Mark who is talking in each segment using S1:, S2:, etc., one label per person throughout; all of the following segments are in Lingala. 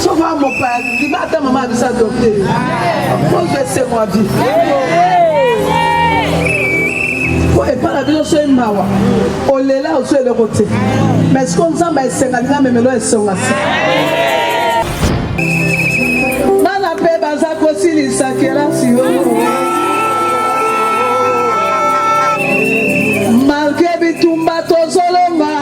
S1: Souvent mon père, il m'a dit maman de sa adopter. Moi je sais moi vie. Et par la vie, je suis une mawa. On est là, on est le côté. Mais ce qu'on sent, c'est que nous même là, c'est là. Mana pe baza kosi li sakela si o. Malgré bitumba tozolonga.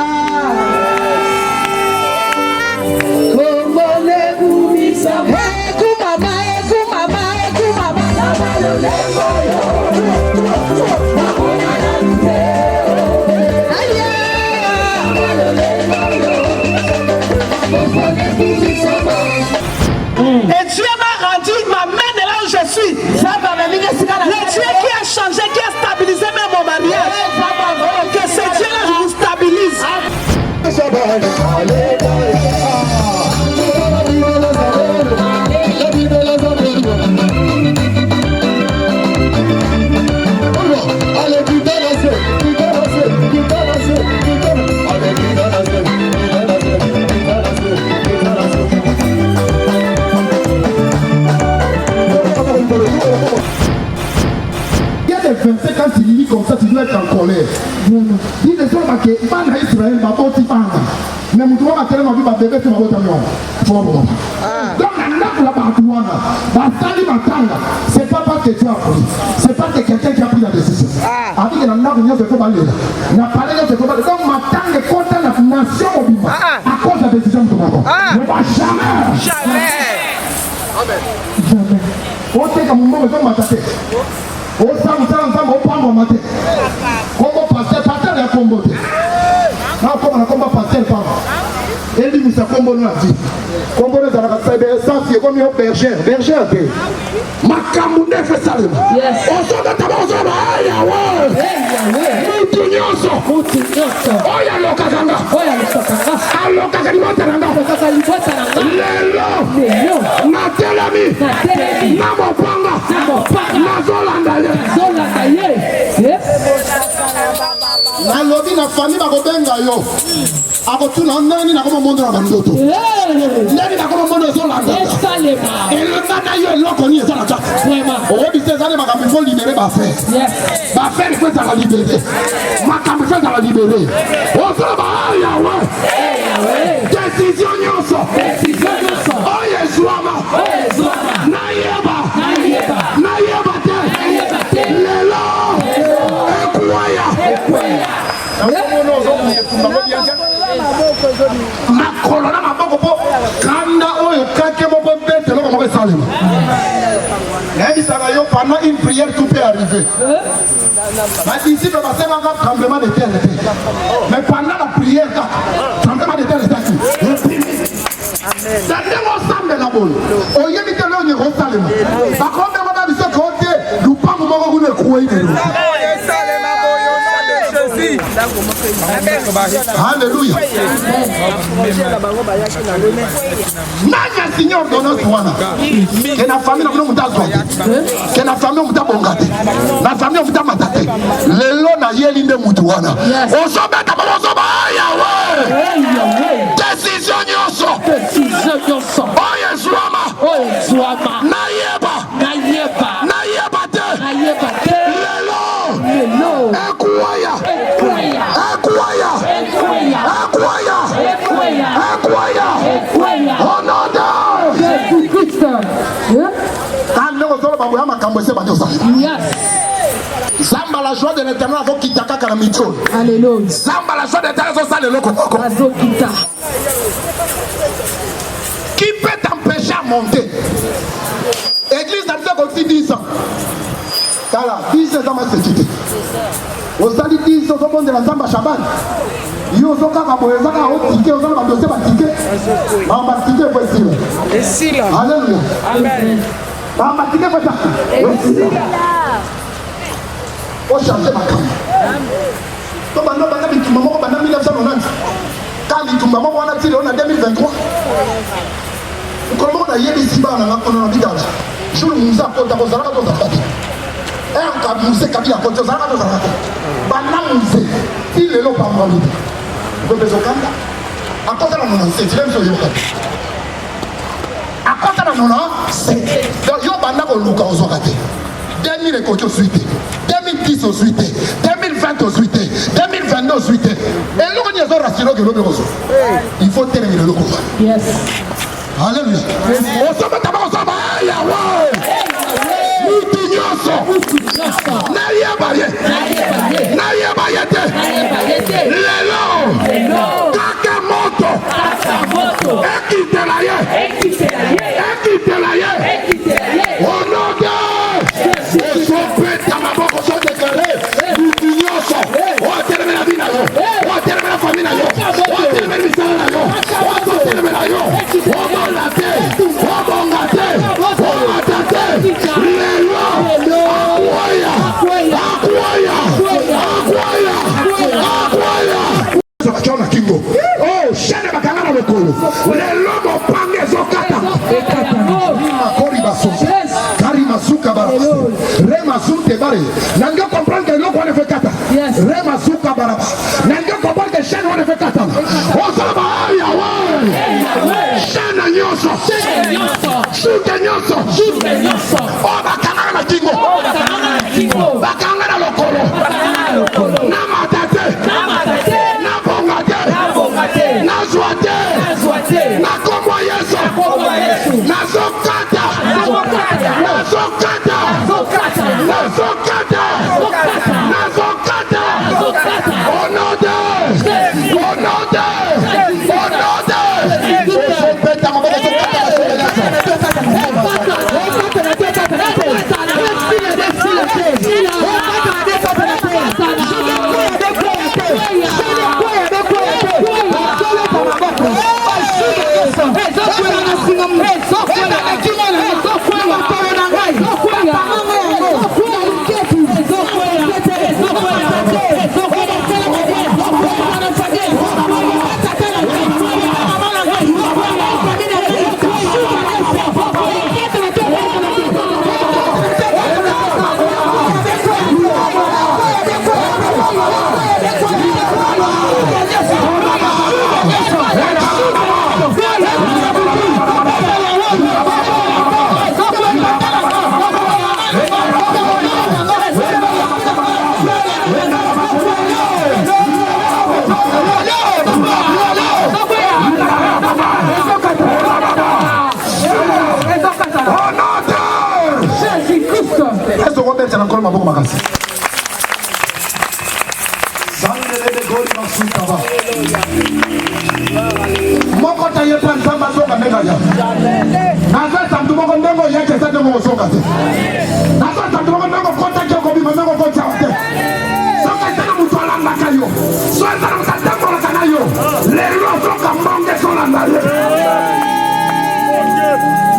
S2: Et Dieu m'a rendu, ma main de là où je suis. Le Dieu qui a changé, qui a stabilisé même mon mariage. Que ce Dieu-là vous stabilise.
S3: Quand il lit comme ça, tu dois être en colère. Il est sûr que Bana Israël va pas t'y prendre. Mais mon doigt a tellement vu ma bébé sur ma voiture. Donc, c'est pas parce que tu as pris. C'est pas que quelqu'un qui a pris la décision. Avec la langue, il faut parler. Il a parlé, il faut parler. Donc, ma tangue est contre la nation au Bima. À cause de la décision de ton maman. Ne va jamais.
S2: Jamais.
S3: Jamais. On sait que mon maman va m'attaquer. On s'en va prendre mon matin. Comment passer, passer la combo. Non, comment la combo passer le parent. Elle dit, mais ça combo nous a dit. Combo nous a fait ça, c'est comme un berger. Berger, ok. Ma camoune fait ça. On s'en va tabac, on s'en va. Aïe, ouais. Moutounioso. Oh, y'a l'okaganga. Alokagalibotaranga. Lelo. Natelami. Namopanga. Nazolanda. nalobi na famille bakobenga yo akotuna nani nakoma mondo na bandoto nani nakoma mondo ezolanda elonga na yo eloko ni eza na kati oyebi te ezali makambo ifo libere bafere bafere fo ezala libere makambo fo ezala libere osala bayawe décision nyonso oyo ezwama nayeba te lelo ekwaya makolo na maboko po kanda oyo kake moko mbete loko moko esalema nayebisaka yo pendant une prière tout peut arriver badisciple basengaka tremblement de terre te mais pendant la prière kaka tremblement de terre ezaki ndenge osambela boyo oyebi te leo nyeko osalema bakombeko na biso kote lupango moko kuna ekuweilelo Alléluia. Nanya signé ordonnance wana. Que la famille n'a pas que la famille n'a pas bongate. La famille n'a pas matate. Le lot n'a yé l'inde mutuana. On s'en met à Barozoba Yahweh. Décision nyoso. Oye Zwama. Nayeba te. Lelo. Ekwaya. Zamba la joie de l'éternel avant qu'il t'accorde la mitro.
S2: Alléluia.
S3: Zamba la joie de l'éternel avant ça le loco. Qui peut t'empêcher à monter? Église n'a pas aussi 10 ans. Voilà, 10 ans dans ma sécurité. Au stade 10 ans, on de la Zamba Shaban. Yo soka kaboyeza ka otike ozala ba dossier ba ticket. Ba ticket possible. Et si là. Alléluia. Amen. Ba ticket possible. Et si là. O changer ma cam. To bando bana bitumba moko bana 1990. Quand bitumba moko wana tile on a 2023. Ko moko na yebi siba na ngakona na bidala. Jour muza ko ta ko zala ko ta. Un ka muze kabila ko zala ko zala. Bana muze. Il est là par moi. À cause de la 97, tu l'aimes sur Yoka. À cause de la 97. Donc, Yoka n'a pas Luka aux Okate. 2000 écoutes au suite. 2010 au suite. 2020 au suite. 2022 au suite. Et l'on y a rassuré que l'on est. Il faut terminer le combat.
S2: Yes.
S3: Alléluia. On se met d'abord ensemble. Nanga comprendre que l'eau on fait kata. Rema suka baraba. Nanga comprendre que chaîne on fait kata. On s'en va ya chaîne nyoso. Suka nyoso. Oh bakanga na kingo. Bakanga na lokolo. Na matate. Na bongate. Na zoate. Na komwa yeso. Na zokata. Na zokata.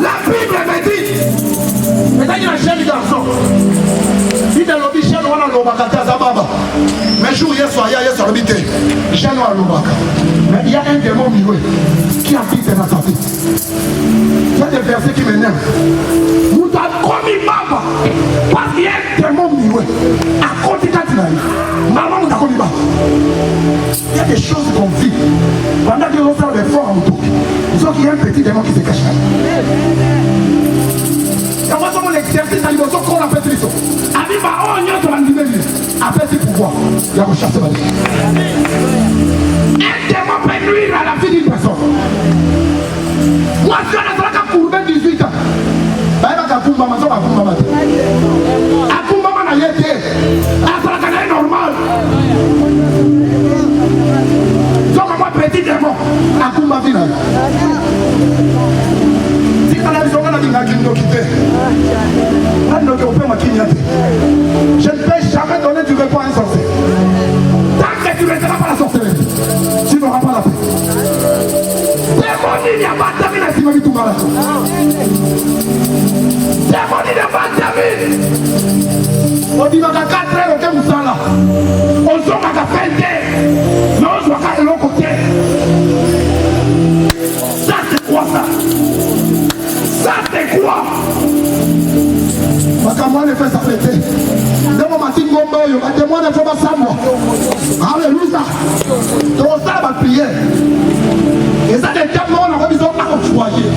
S3: La Bible me dit, mais jour hier soir, hier soir, mais il y a un démon mioué qui habite dans sa vie. Il y a des versets qui m'énervent. Vous avez commis Baba parce qu'il y a un démon mioué à côté de la maman, vous avez commis Baba. Il y a des choses qu'on vit pendant que l'on fait l'effort en tout. Sauf qu'il y a un petit démon qui se cache là. Il y a vraiment l'exercice à l'émotion qu'on appelle Triso. Abiba, on y a de l'animé. Après ce pouvoir, il y a recherché la vie. Un démon peut nuire à la vie d'une personne. Moi, je suis là pour 18 ans. Je suis là pour maman, c'est normal. Donc, moi, petit démon, à Kumba Vina. Si tu as la vision, on a dit que tu je ne peux jamais donner du repos à un sorcier. Tant que tu ne resteras pas la sorcellerie, tu n'auras pas la paix. Démon, il n'y a pas de vie, si tu m'as dit. Démon, il n'y a pas de vie. On dit que 4 heures, on est là. On s'en va à faire des. Non, on va à l'autre côté. Ça, c'est quoi ça? Ça, c'est quoi? Makamwa ne fait ça péter. Demo matin gomba yo, matemwa ne fait pas ça moi. Alléluia. Donc ça va prier. Et ça des temps on a besoin d'envoyer.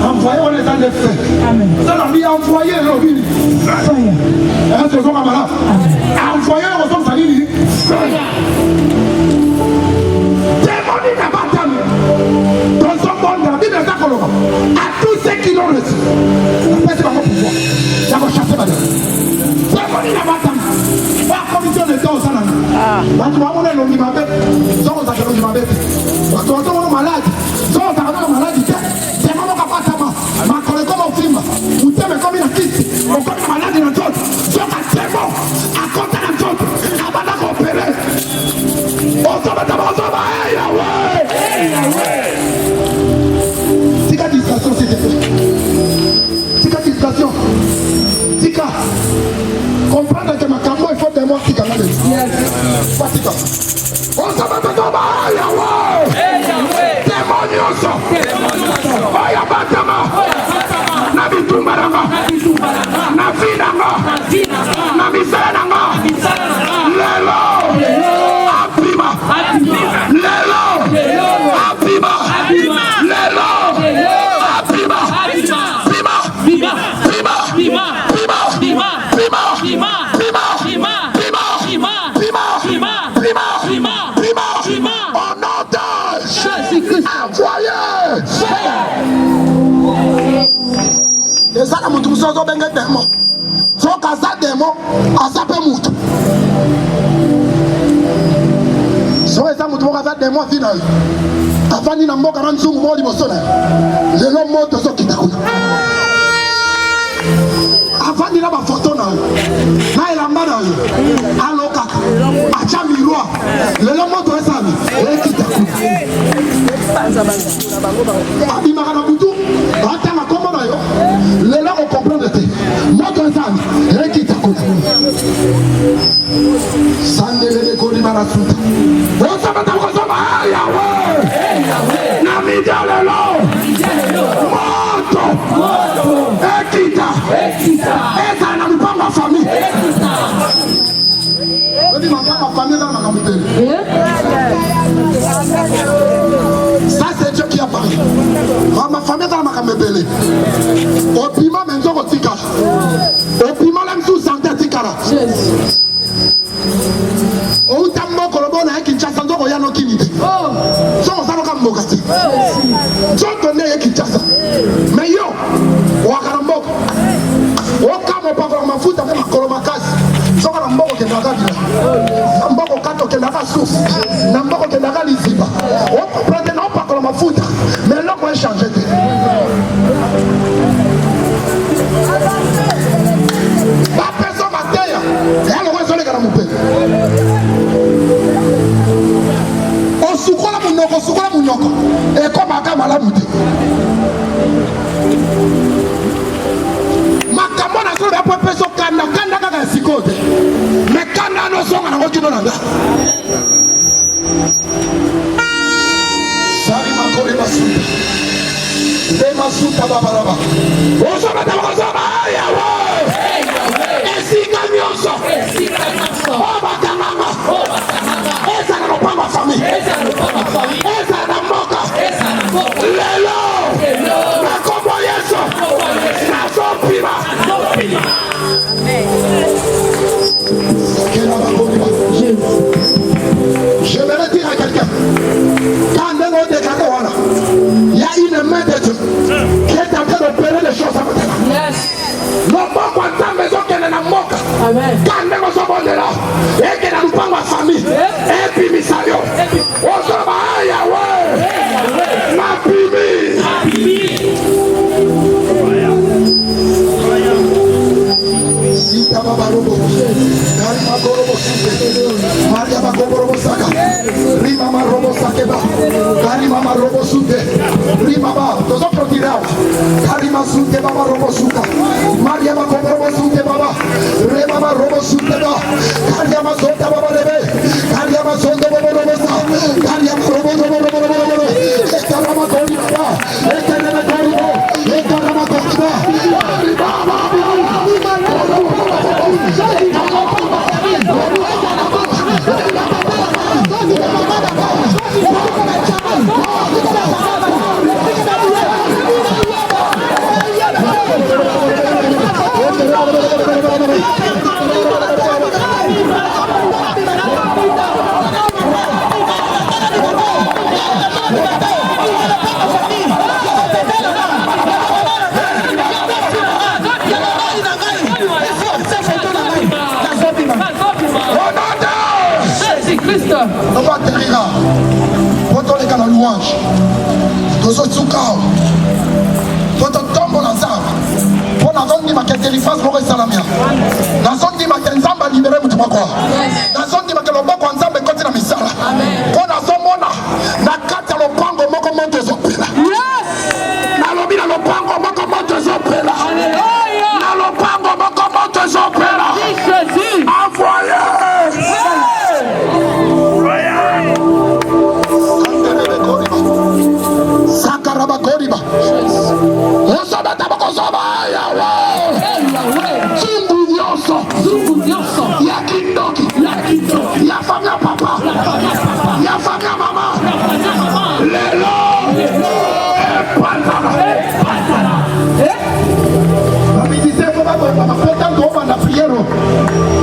S3: Envoyer on les a les faits. Amen. Ça l'a mis envoyer le vini. Est-ce que vous avez malade? Envoyer aux hommes salis. Démonique à Batam. Dans son monde, la Bible est à tous ceux qui l'ont reçu. La paix c'est pas mon pouvoir. Ça va chasser madame. Démonique à Batam. La commission de temps au Salana. Tu vas voir l'homme qui m'a bête. Sans vous accueillir qui m'a bête. Tu vas voir malade. Sans vous accueillir malade. Démonique à Batam. Ma collègue comme un film. Vous t'aimez comme une artiste. On connaît malade dans le temps. Donc à démon. À côté de temps. À Badak opéré. On s'en va d'abord. Tika distraction s'il te plaît. Tika distraction. Tika. Comprendre que ma camo il faut de moi qui gagne. Pas Tika. On s'en va d'abord. Démonioso. Oya batama. Na bitumbaranga. Na vidanga. Na misalanga. Lelo. Abima. Lelo. Abima. Lelo. Abima. Bima. Bima. Bima. Bima. Bima. Bima. Bima. Bima. Bima. Bima. Bima. Bima. Bima. Au nom de Jésus-Christ. Envoyé. Et ça, la moutou, ça, ça, ben, démon. Faut qu'à ça, démon, à ça, peut moutou. So eza mutu moko aza demo afina afandi na mboka na nzungu moko liboso na lelo moto ezokita kuna afandi na bafoto na na elamba na yo alokaka atia miroir lelo moto ezami ekita kuna abimaka na butu atanga kombo na yo lelo okomprendre te moto ezami ekita kuna sandelele kolima na suta osabata kosoma Yahweh namidia lelo moto ekita eza na mpango ya famille odi mpango ya famille eza na makambo tele ça c'est Dieu qui a parlé ma famille eza na makambo ebele opima menzo kotikala opima la msu santé tikala outa mokolo bona Kinshasa ndoko ya no kinite so osaloka mboka te nzoto nde ye Kinshasa mais yo wakala mboka okamo pakola mafuta mpe makolo makasi soko na mboko okendaka bila na mboko kati okendaka susi na mboko okendaka liziba okomprendre na opakola mafuta mais eloko echange te bapeso mateya yaloko ezoleka na mopele osukola munoko ekomaka malamu te makambo na solo yapo peso kanda kaka ya sikoyo te me kanda anosonga nango kino na nga sali makole masuta nde masuta babalaba osobata bakosoba Yawe esika nyonso obakamanga ezala lopango ya famille ezala na mboka lelo na kombo Yesu nazopima je vais dire à quelqu'un quand on déclare voilà il y a une main de Dieu qui est en train d'opérer les choses à côté là loboko ata maison kende na mboka kande kosokondela eke na lupango ya famille epimisa yo ozoloba Yawe napimi sita babarobo kari magorobo sute maria bagorobo saka rima marobo sakeba kari mama robo sute rima ba tozo protirao kari masute baba robo suka maria bagorobo sute baba rima ma robo sute ba kari amazonda baba lebe kari amazonda baba robo sa kari amazonda baba robo ekara magori ba ekara magori ba ekara magori ba baba poto leka na louange tozosuka tototombola nzambe mpo nazondimaka délivrance moko esalamia nazondimaka nzambe alibere mutu moko nazondimaka loboko ya nzambe ekoti na misala mpo nazomona na kati ya lopango moko moto ezopela nalobi na lopango moko moto ezopela na lopango moko moto ezopela envoye sakaraba koriba osoba tabakosoba yawe zungu nyonso ya kindoki ya famia papa ya famia mama lelo epatana bamidise fo bapota tobanda priero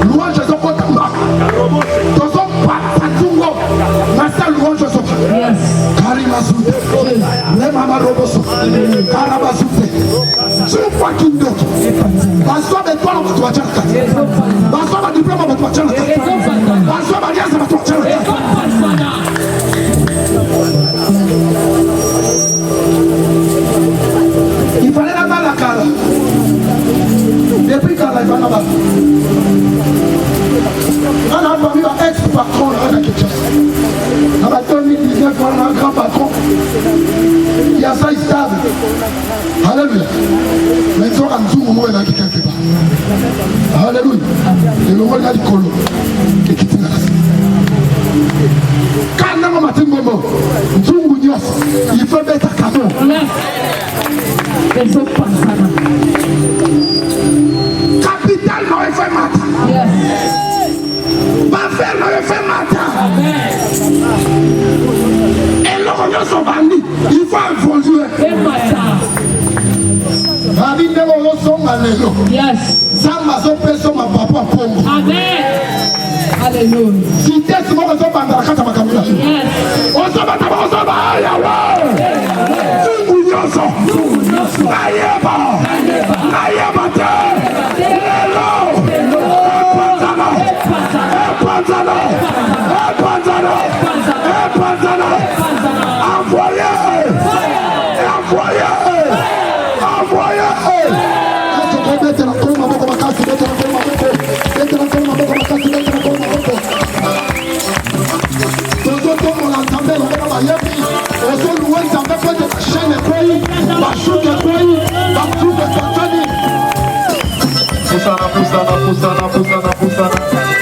S3: louange ezokotamba tozopata tungo nasa louange ezoka karimasude lemama roboso karabasute zufa kindoki baswa betwala batu bacalaka baswa badiploma batu bacalaka baswa baliasa batu bacalaka ifale na bala kala depuis kala ifana ba ana fami ba ex patron ana Kinshasa na ba 2019 wana na grand patron ya sa stable alléluia mais soka nzungu mo na quelque part alléluia et le rôle na likolo ekitina kana mo matingo nzungu nyos il faut mettre cadeau capital no fait matin Bafel no fait matin et le nyonso bandi il faut introduire Babi ndeko yosonga lelo Samba zopeso mapapa pongo Amen Alléluia Vitesse moko zobanda kata makamela Ozobata bozoba yawe Zungu nyonso Nayeba te Lelo Epantana Envoyé Pusana.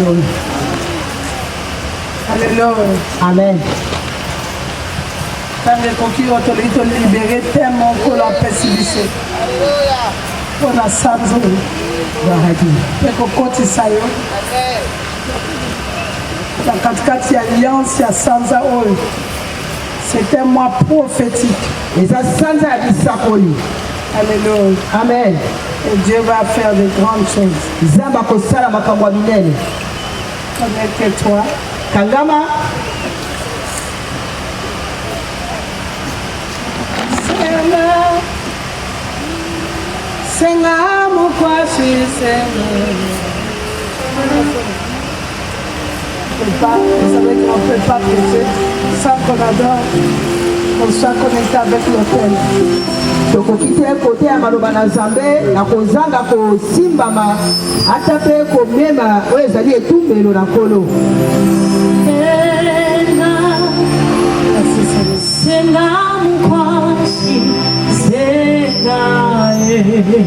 S2: Alléluia.
S1: Alléluia.
S2: Amen.
S1: Quand les coquilles ont été libérées, tellement qu'on l'a persécuté. On a sans eau. Et qu'on continue ça. La katikati alliance ya sanza oyo. C'est un mois prophétique.
S2: Et ça sanza a dit ça pour lui.
S1: Alléluia.
S2: Amen.
S1: Et Dieu va faire de grandes choses.
S2: Zamba kosala makambo ya minene.
S1: Connecte-toi.
S2: Kangama.
S1: Senga mukwasi senga. Vous savez qu'on ne peut pas prêcher sans qu'on adore, qu'on soit connecté avec l'autel.
S2: Tokokite kote ya maloba na Nzambe na kozanga kosimbama ata pe komema oyo ezali etumbelo na Nkolo.
S4: Senga mukwasi senga
S1: Senga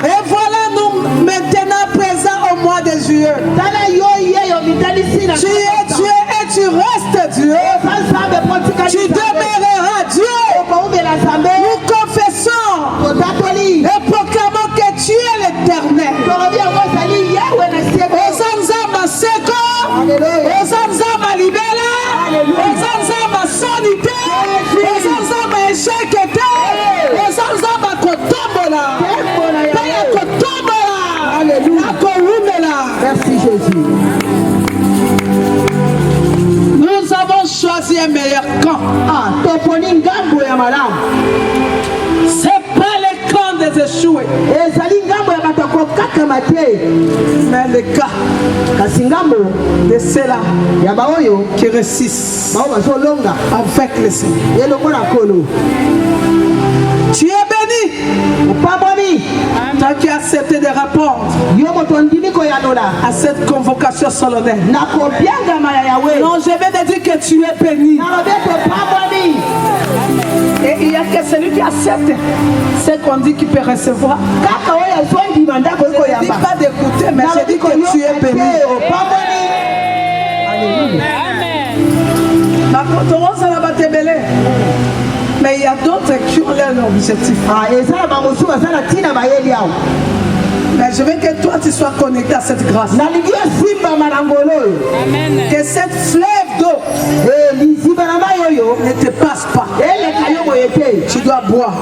S2: Et voilà nous maintenant présents au mois de juillet. Tu es Dieu et tu restes Dieu. Tu demeureras Dieu. Nous confessons et proclamons que tu es l'éternel. Ozanzama Seko, Ozanzama Libela, Ozanzama Sonite, Ozanzama Eshekete, Ozanzama Kotombola, Paya Kotombola, Akorumela.
S1: Merci Jésus.
S2: Nous avons choisi un meilleur camp. C'est pas le camp des échoués, mais le cas de ceux-là qui réussissent avec le Seigneur. Tu es béni. Toi qui as accepté de répondre à cette convocation solennelle. Non, je vais te dire que tu es béni. Et il n'y a que celui qui accepte ce qu'on dit qu'il peut recevoir. Je ne dis pas d'écouter, mais je dis que tu es béni. Mais il y a d'autres qui ont leur objectif. Mais je veux que toi tu sois connecté à cette grâce. Que cette fleuve d'eau ne te passe pas. Tu dois boire.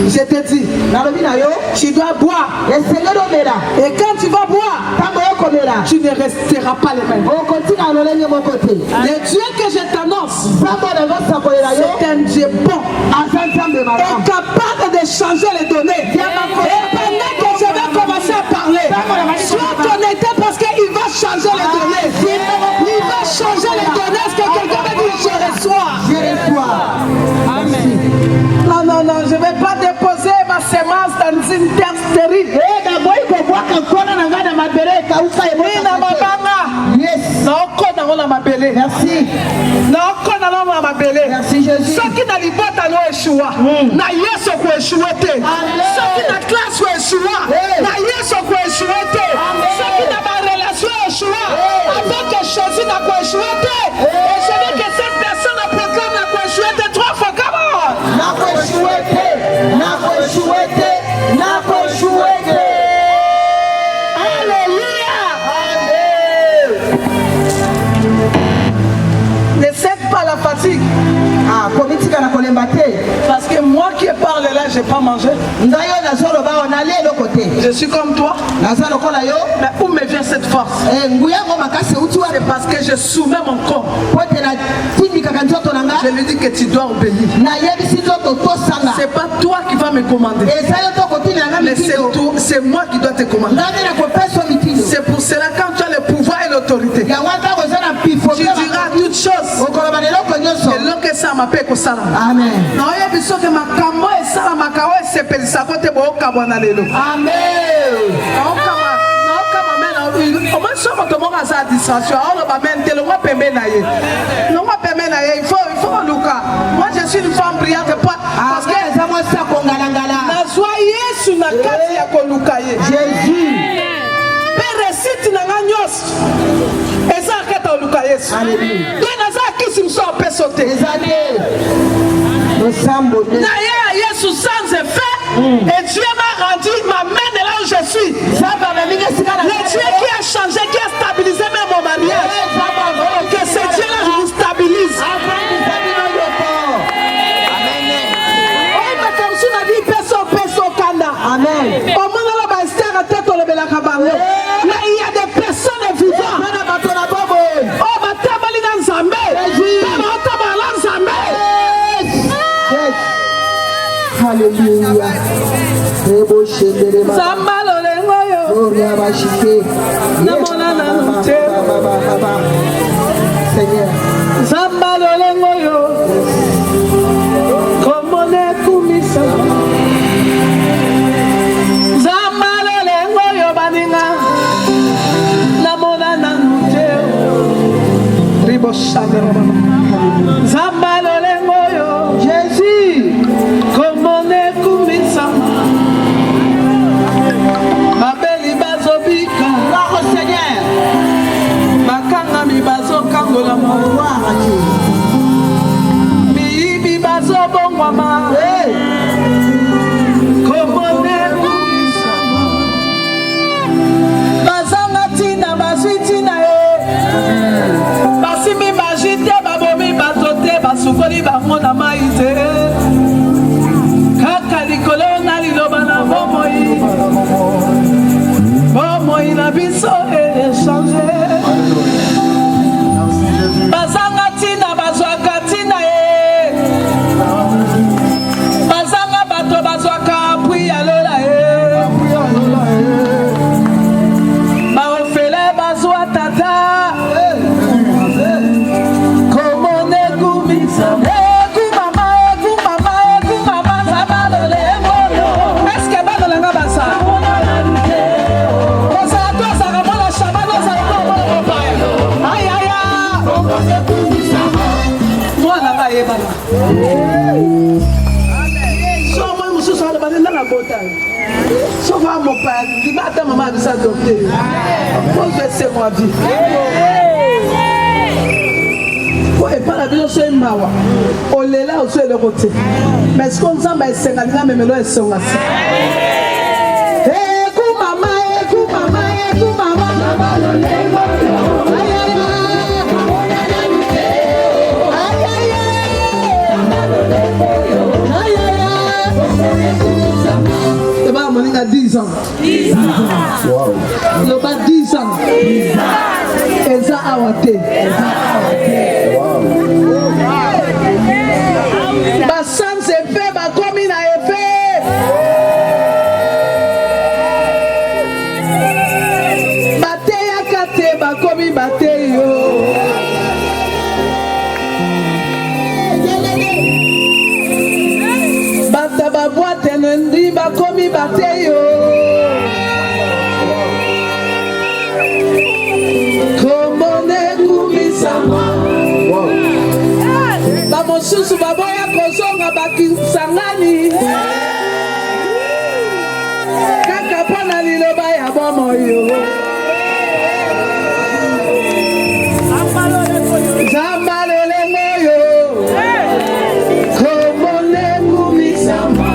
S2: Je te dis, tu dois boire. Et quand tu vas boire, tu ne resteras pas le même. Le Dieu que je t'annonce, c'est un Dieu bon, capable de changer les données. Et pendant que je vais commencer à parler, sois connecté parce qu'il va changer les données. Il va changer les données. Est-ce que quelqu'un me dit je reçois? Amen. Non, je ne vais pas déposer ma semence dans une terre stérile.
S1: Merci. Merci Jésus.
S2: Ceux qui n'ont pas échoué, na yeso ko échoué. Ceux qui n'ont classe ko échoué, na yeso ko échoué. Ceux qui n'ont pas relation échoué, avec Jésus n'a ko échoué. Et je dis que cette personne a proclamé n'a ko échoué 3 fois. Comment?
S1: N'a ko échoué.
S2: Alléluia. Ne cède pas la fatigue. Parce que moi qui parle là, je n'ai pas mangé. Je suis comme toi. Mais où me vient cette force? C'est parce que je soumets mon corps. Je lui dis que tu dois obéir. C'est pas toi qui vas me commander. Mais c'est moi qui dois te commander. C'est pour cela quand tu as le pouvoir et l'autorité, tu diras toutes choses. Et l'homme que ça m'appelle que ça.
S1: Amen.
S2: Moi je suis une femme brillante parce que Jésus et Dieu m'a rendu, m'amène là où je suis. Le Dieu qui a changé, qui a stabilisé même mon mariage. Que ce Dieu-là vous stabilise. Amen. Il y a des personnes vivantes.
S1: Alléluia. Seigneur.
S2: Jésus.
S1: So moi mususu ala bana na bota. So va mon père, il m'a ta maman de sa docteur. Pose c'est moi vie. Et par la vie, je mawa. On est là aussi le côté. Mais ce qu'on s'en va, c'est que mais maintenant, c'est là. Écoute maman, écoute maman, écoute maman. Le bas, mon a 10 ans. 10 ans. Le bas, 10 ans. 10 ans. Et ça a été. Basan c'est fait, ma commune a fait. Bate ya kate, ma commune bate yo. Bata ba boite nendi, ma commune bate yo. Bamosusu baboya kozonga bakisangani kaka pona liloba ya bomoyo zambalole moyo komone kumisama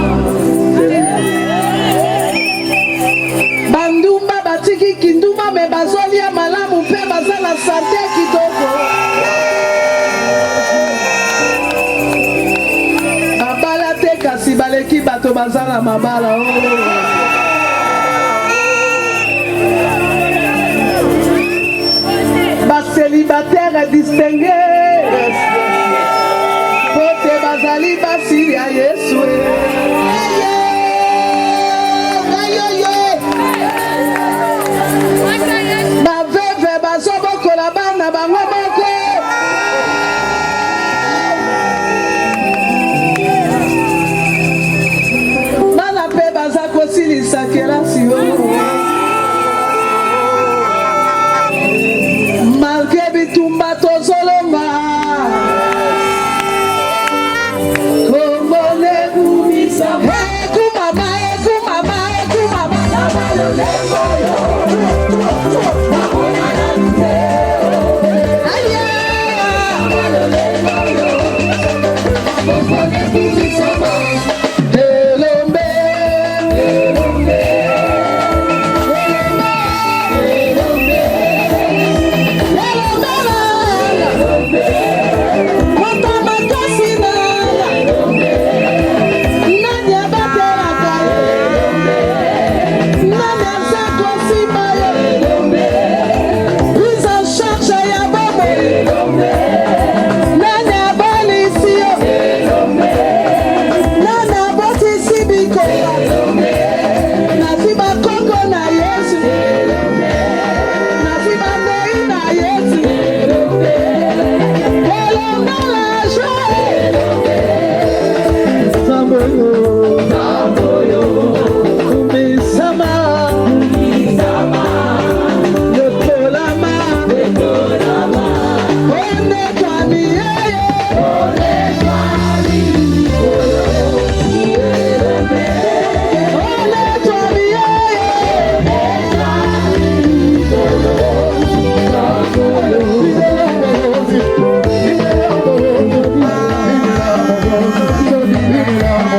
S1: bandumba batiki kinduma me bazolia malamu mpe bazala sante kitoko. Si baleki bato bazala mabala ba célibataire distingué pote bazali basi ya Yesu ba veve bazobokola bana bango moko. Malgré bitumba tozolonga komone kumisa kumama kumama kumama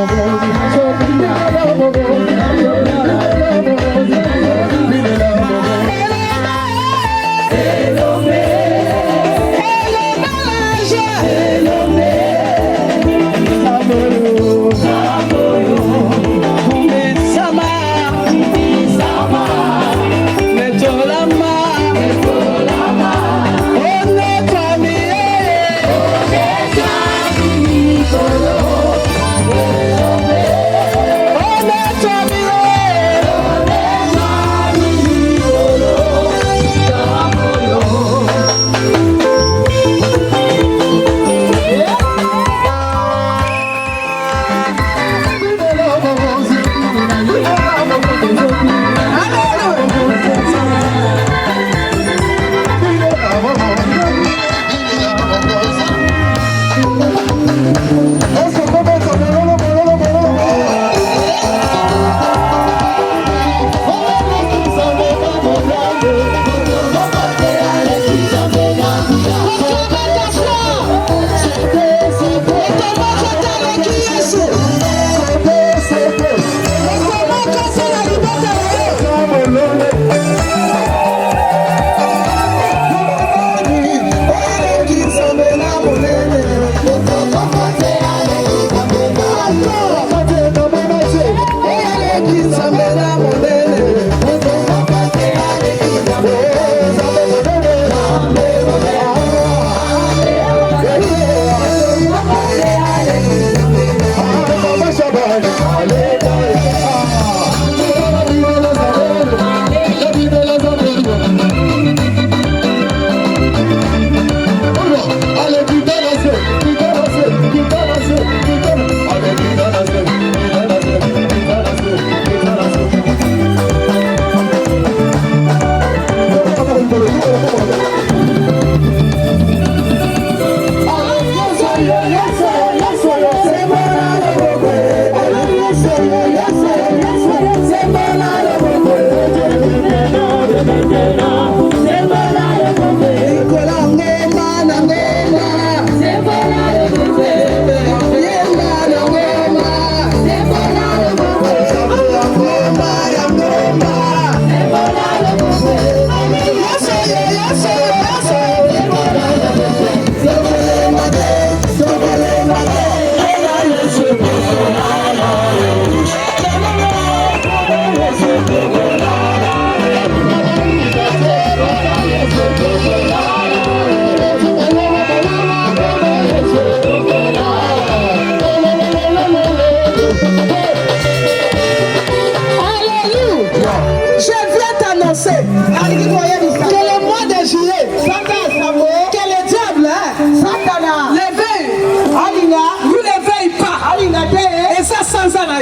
S3: Vamos.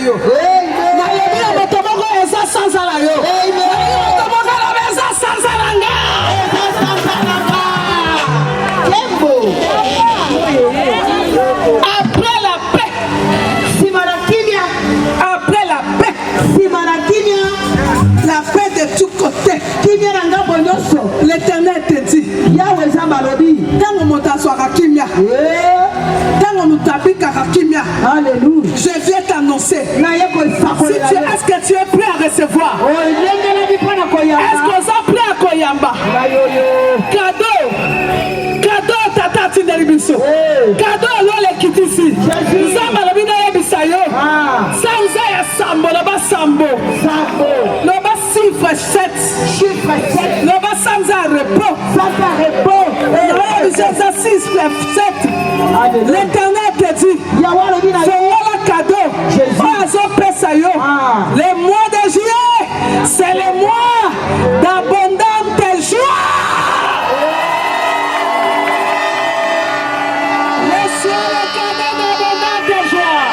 S1: yo. Na yebi na motomoko eza sanza na yo. Motomoko na eza sanza na nga. Après la paix, après la paix, la paix de tous côtés. L'Éternel te dit, tango motaswaka kimia, tango mutabikaka kimia, je viens t'annoncer. Si est-ce que tu es prêt à recevoir? Est-ce qu'on est prêt à koyamba? Cadeau, cadeau tata tindelibiso, cadeau lole kitisi. Zamba la bina yebisayo. Sanza ya sambo, loba sambo, loba chiffre 7, loba sanza repos, loba 6, 7. L'Éternel te dit, c'est moi le cadeau. Le mois de juillet, c'est le mois d'abondante joie. Reçois le cadeau d'abondante joie.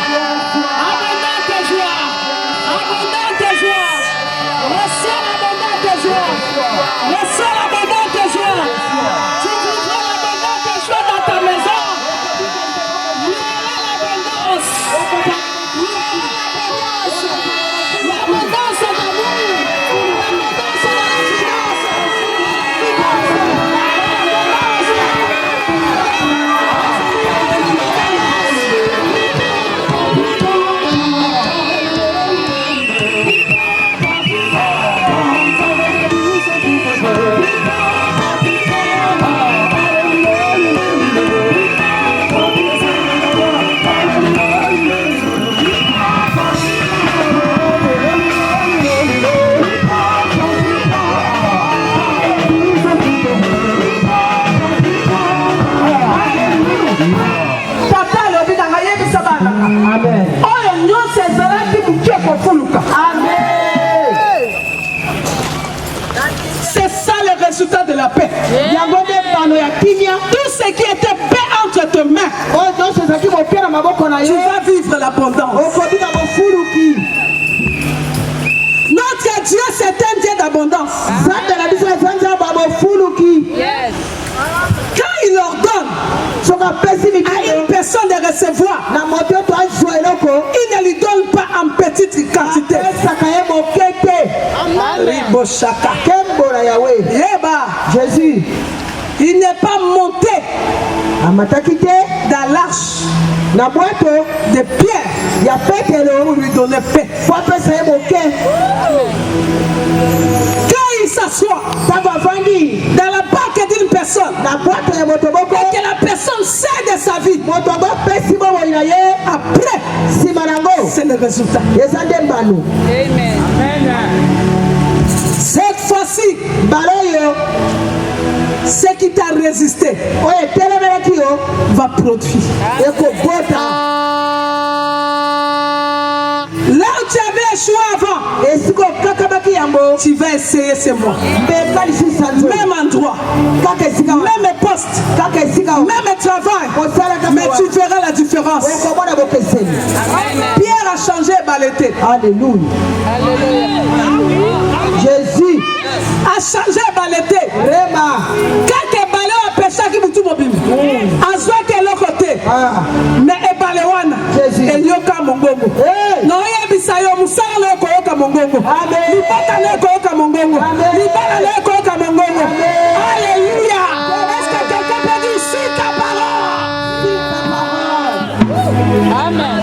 S1: Abondante joie. Abondante joie. Reçois l'abondante joie. Reçois l'abondante joie. Tu vivras l'abondante joie dans ta maison. Il y aura l'abondance. L'abondance d'amour. L'abondance de la finance. C'est ça le résultat de la paix. Tout ce qui était paix entre tes mains, tu vas vivre l'abondance. Notre Dieu, c'est un Dieu d'abondance. Quand il ordonne à une personne de recevoir, il ne lui donne pas en petite quantité.
S2: Jésus,
S1: il n'est pas monté dans l'arche de pierre pour lui donner paix. Quand il s'assoit dans la barque d'une personne et que la personne sait de sa vie, après, c'est le résultat.
S2: Amen.
S1: Cette fois-ci, ce qui t'a résisté va produire. Là où tu avais échoué avant, tu vas essayer ce mois. Même endroit, même poste, même travail, mais tu verras la différence. Pierre a changé Balété.
S2: Alléluia. Jésus
S1: a changé Balété. Quand tu es balé au péché qui vous tout mobile, à soi qui est l'autre côté, mais est balé wana, et yoka mongongo. Non, il y a bisayo, musala le koyoka mongongo. Libata le koyoka mongongo. Libata le koyoka mongongo. Alléluia. Est-ce que quelqu'un peut dire si ta parole? Amen.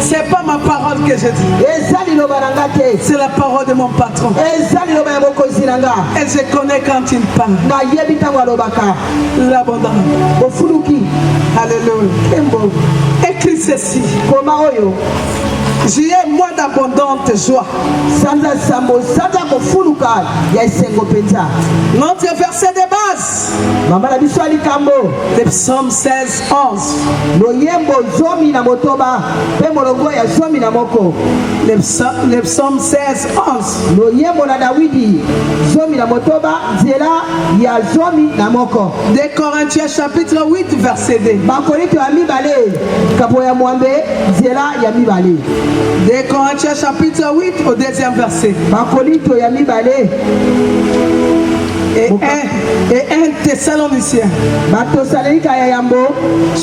S1: C'est pas ma parole que je dis. C'est la parole de mon patron. Et je connais quand il parle. L'abondance. Alléluia. Écris ceci. J'y ai moins d'abondante joie. Notre verset de base. Le psaume 16, 11. Le psaume 16, 11. De Corinthiens chapitre 8, verset 2. De Corinthiens chapitre 8 au deuxième verset. Et 1 Thessaloniciens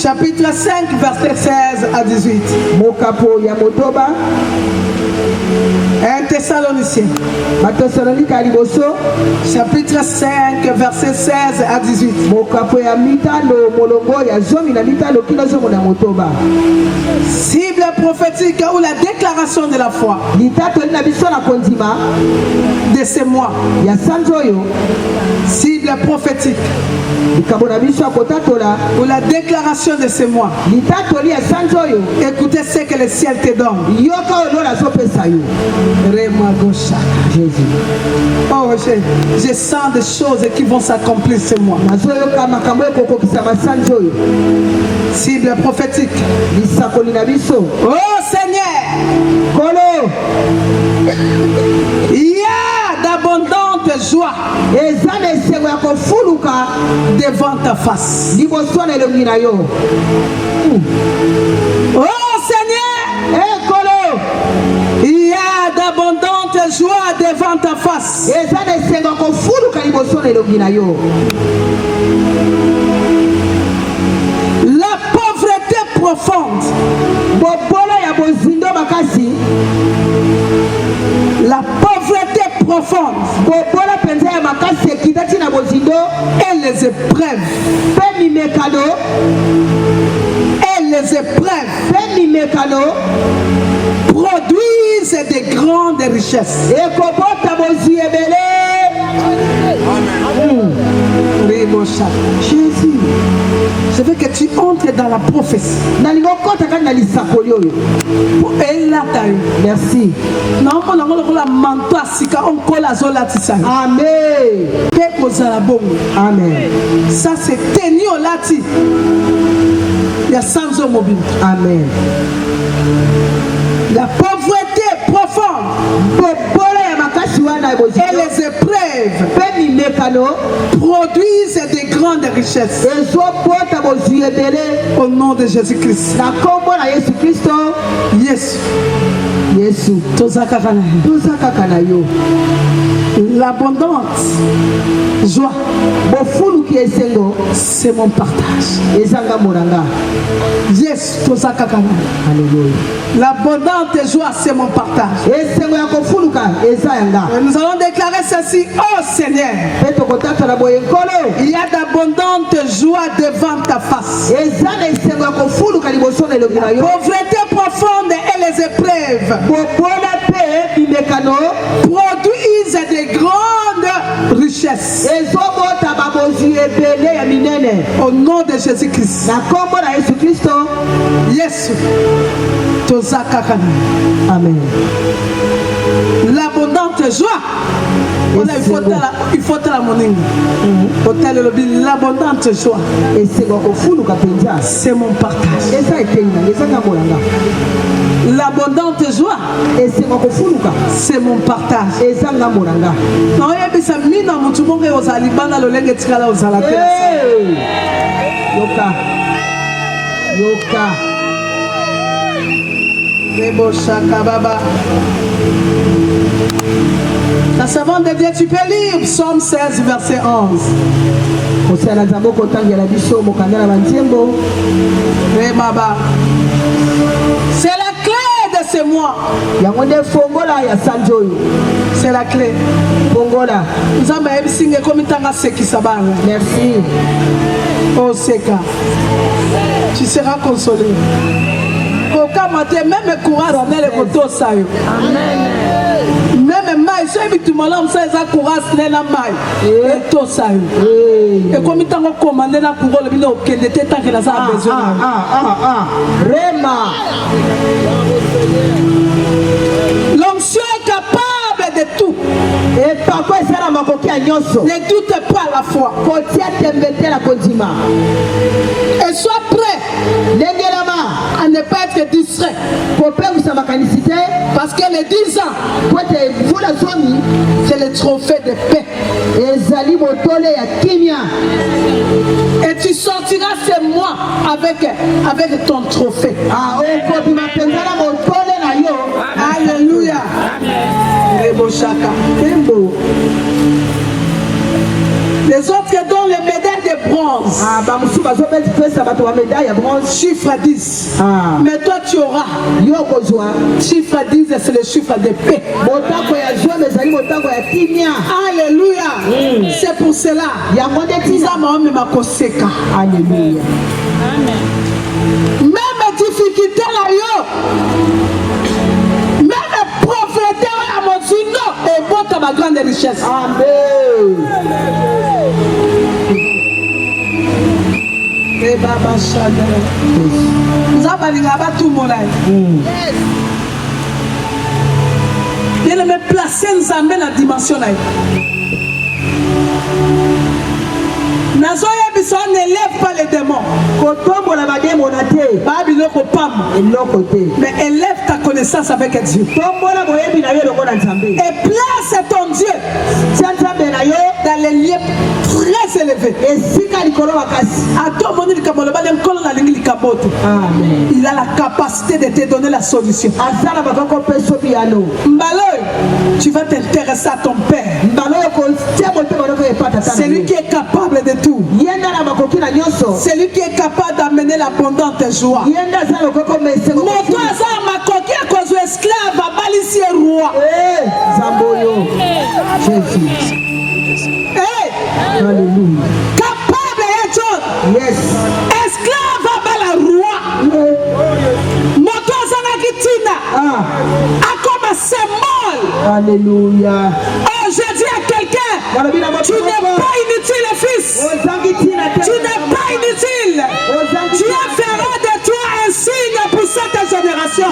S1: chapitre 5 verset 16 à 18. 1 Thessaloniciens chapitre 5 verset 16 à 18. Cible prophétique ou la déclaration de la foi de ces mois. Cible prophétique ou la déclaration de ces mois. Écoutez ce que le ciel te donne. Oh, je sens des choses qui vont s'accomplir ce mois. Cible prophétique. Oh Seigneur, il y a d'abondante joie devant ta face. Oh Seigneur, il y a d'abondante joie devant ta face. La pauvreté profonde. La pauvreté profonde et les épreuves produisent des grandes richesses. Jésus, je veux que tu entres dans la prophétie.
S2: Merci. Amen.
S1: Ça c'est tenu au lati. Il y a sans eau mobile.
S2: Amen.
S1: La pauvreté profonde et les épreuves produisent des grandes richesses. Au nom de Jésus-Christ. Yes. L'abondante joie, c'est mon partage. Yes, l'abondante joie, c'est mon partage. Nous allons déclarer ceci, oh Seigneur. Il y a d'abondante joie devant ta face. La pauvreté profonde et les épreuves produisent des grandes richesses. Au nom de Jésus-Christ. Yes.
S2: Amen.
S1: L'abondante joie. Il faut la monnaie. L'abondante joie. C'est mon partage. L'abondante joie. C'est mon partage. Non, il y a des mina mutumonge ozalibana lolenge tikala ozalate.
S2: Yoka.
S1: Rebo shaka baba. La servante de Dieu, tu peux lire Psaume 16, verset 11. C'est la clé de ce mois. C'est la clé.
S2: Merci.
S1: Oh Seka, tu seras consolé. Même courage, même maïs, et tu m'as lancé ça courage, les maïs, et tout ça. Et comme il t'a commandé la couronne, le bino, qui était tant que la ça a besoin.
S2: Rema.
S1: L'onction est capable de tout.
S2: Et parfois ça la makoki à nyoso.
S1: Ne doute pas à la foi.
S2: Kotia tembete la kodima.
S1: Et sois prêt à ne pas être distrait. Parce que les 10 ans, c'est le trophée de paix. Et tu sortiras ce mois avec ton trophée. Alléluia. Les autres dont les médailles de bronze. Chiffre 10. Mais toi tu auras. Chiffre 10, c'est le chiffre de paix. Alléluia. C'est pour cela.
S2: Alléluia.
S1: Même difficulté là, même pauvreté à mon sino et bon à ma grande richesse.
S2: Amen.
S1: Et Baba Chadel. Nous avons tout mon life. Il me placer nous amène la dimension là. Nazoya biso n'élève pas les démons. Mais élève ta connaissance avec Dieu. Et place ton Dieu dans les lieux très élevés. Il a la capacité de te donner la solution. Mbaloy, tu vas t'intéresser à ton Père. C'est lui qui est capable de tout. C'est lui qui est capable d'amener l'abondante joie. Moto aza makoki à cause de esclave à balisi roi.
S2: Jésus. Alléluia.
S1: Capable et John.
S2: Yes.
S1: Esclave à bala roi. Moto aza na kitina. Akoma semol.
S2: Alléluia.
S1: Oh, je dis à quelqu'un, tu n'es pas inutile, fils. Tu n'es pas inutile. Dieu fera de toi un signe pour cette génération.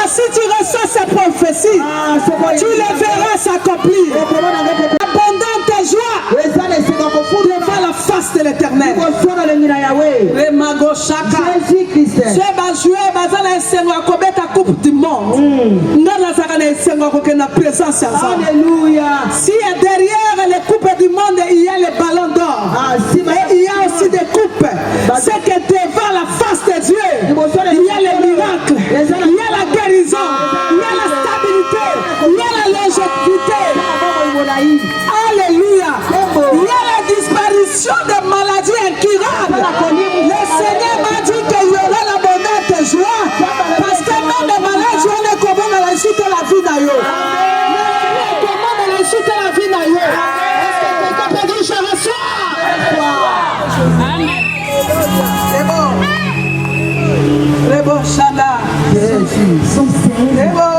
S1: Si tu reçois ces prophéties, tu les verras s'accomplir. Abondante joie devant la face de l'Éternel. Les magos chaka. C'est ma joie, ma coupe du monde.
S2: Alléluia.
S1: Si derrière les coupes du monde, il y a les ballons d'or. Il y a aussi des coupes. C'est que devant la face de Dieu, il y a les miracles, il y a la guérison, il y a la stabilité, il y a la longévité. Alléluia. Il y a la disparition de maladies incurables. Le Seigneur m'a dit qu'il y aura l'abondante joie. Parce que même les malades, on est comment on la suite de la vie d'ailleurs. Comment on la suite de la vie d'ailleurs. Est-ce que quelqu'un peut dire je reçois? C'est bon. C'est bon, Chana.
S5: Son
S1: C'est bon.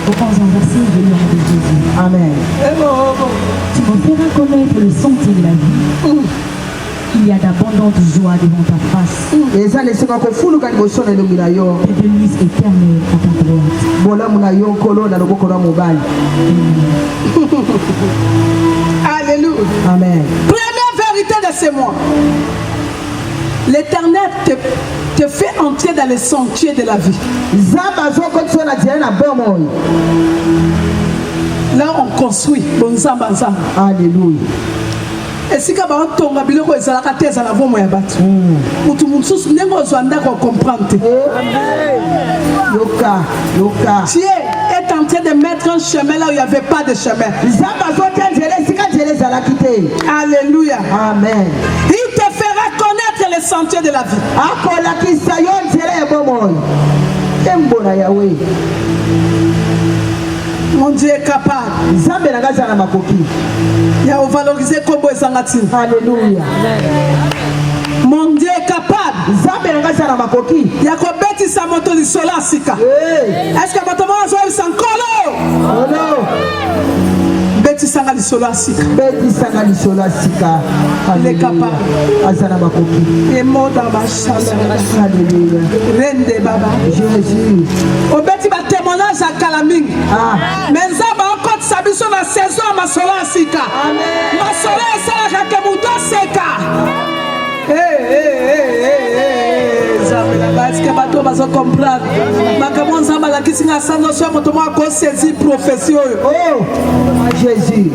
S5: Reprends un verset de l'homme de Jésus.
S2: Amen.
S1: C'est bon.
S5: Tu me feras connaître le sentier de la vie. Il y a d'abondantes joies devant ta face.
S2: Et ça, les secondes fois, nous avons besoin de nous dire.
S5: Et de luxe éternelle à ta droite.
S1: Alléluia.
S2: Amen.
S1: Première vérité de ce mois. L'Éternel te fait entrer dans les sentiers de la vie. Là, on construit.
S2: Alléluia.
S1: Et si quand on tombe, on va se la tête à la voix moyen battu. Pour tout le monde, tous les gens sont comprendre. Dieu est en train de mettre un chemin là où il n'y avait pas de chemin. Alléluia.
S2: Amen.
S1: Il te fera connaître les sentiers de la vie. Mon Dieu est capable. Il a valorisé comme
S2: Alléluia.
S1: Mon Dieu est capable. Il y a quoi bêtise sa moto du sola sika. Est-ce que votre maman a joué sans colo? Bêtise sa du sola sika. Il est capable. Et mot dans ma chambre.
S2: Alléluia.
S1: Kende Baba.
S2: Jésus.
S1: Au bêti ba témoignage à Kalaming. Mais Nzaba encore sabiso na saison ma sola sika.
S2: Amen.
S1: Ma sola sala kakemuto seka. Nzambe na basi ke bato bazo comprendre. Makambo Nzamba la kisinga sando so moto mo ko saisi prophétie oyo.
S2: Oh, Jésus.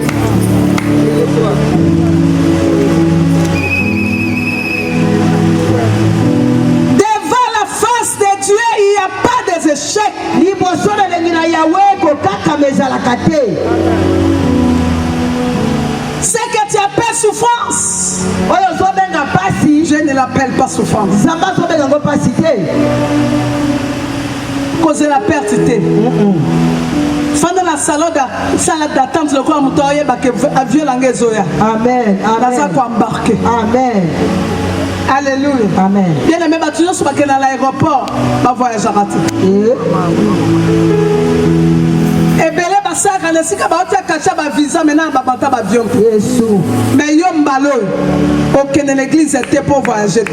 S1: Devant la face de Dieu, il n'y a pas des échecs. Ce que tu appelles souffrance, je ne l'appelle pas souffrance. Cause la perte. Pendant la salade d'attente, le corps moutoye avion langezoya.
S2: Amen.
S1: Amen. Embarqué.
S2: Amen.
S1: Alléluia.
S2: Amen.
S1: Bien aimé, tu es sur l'aéroport, va voyager à rater. Et belé basa kana sika ba otia kacha ba visa maintenant ba bata ba avion. Mais yom balo. Aucun l'église était pour voyager.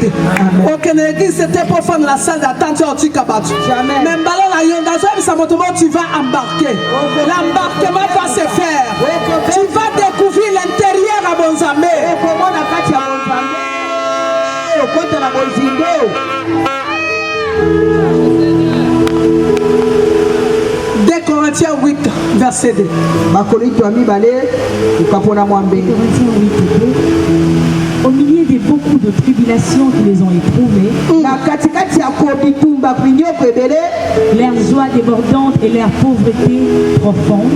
S1: Aucun l'église était pour faire la salle d'attente au Tikabatu. Même balo la yonda ça moto tu vas embarquer. L'embarquement va se faire. Tu vas découvrir l'intérieur à Bonzamé. Corinthiens 8, verset 2.
S5: Au milieu de beaucoup de tribulations qui les ont éprouvées, leur joie débordante et leur pauvreté profonde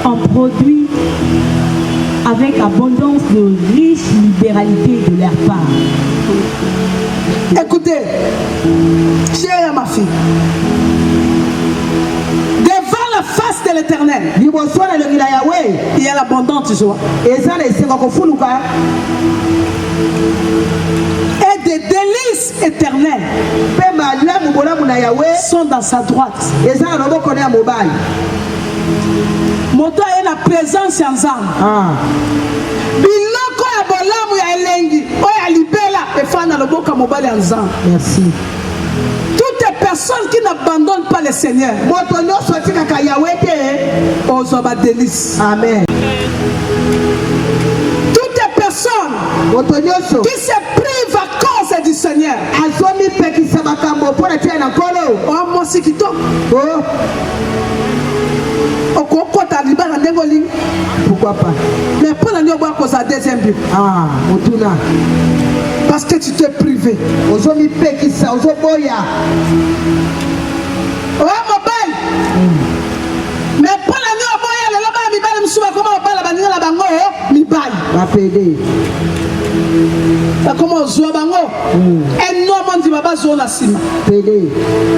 S5: ont produit avec abondance de riche libéralité de leur part.
S1: Écoutez, chère ma fille, devant la face de l'Éternel, il y a l'abondance de joie et des délices éternelles sont dans sa droite. Moto a la présence en Zam. Biloko ya bolamu ya elengi oya libela efana loboka mobali en Zam.
S2: Merci.
S1: Toutes les personnes qui n'abandonnent pas le Seigneur, aux ba délices.
S2: Amen.
S1: Toutes les personnes qui se privent à cause du Seigneur. Oh moi c'est qui toi.
S2: Pourquoi pas?
S1: Mais pour la nuit, on va à deuxième but. Parce que tu t'es privé. Oh, mobile. Mais pour la nuit, on va comment on joue bango? Un homme dit baba joue la cime.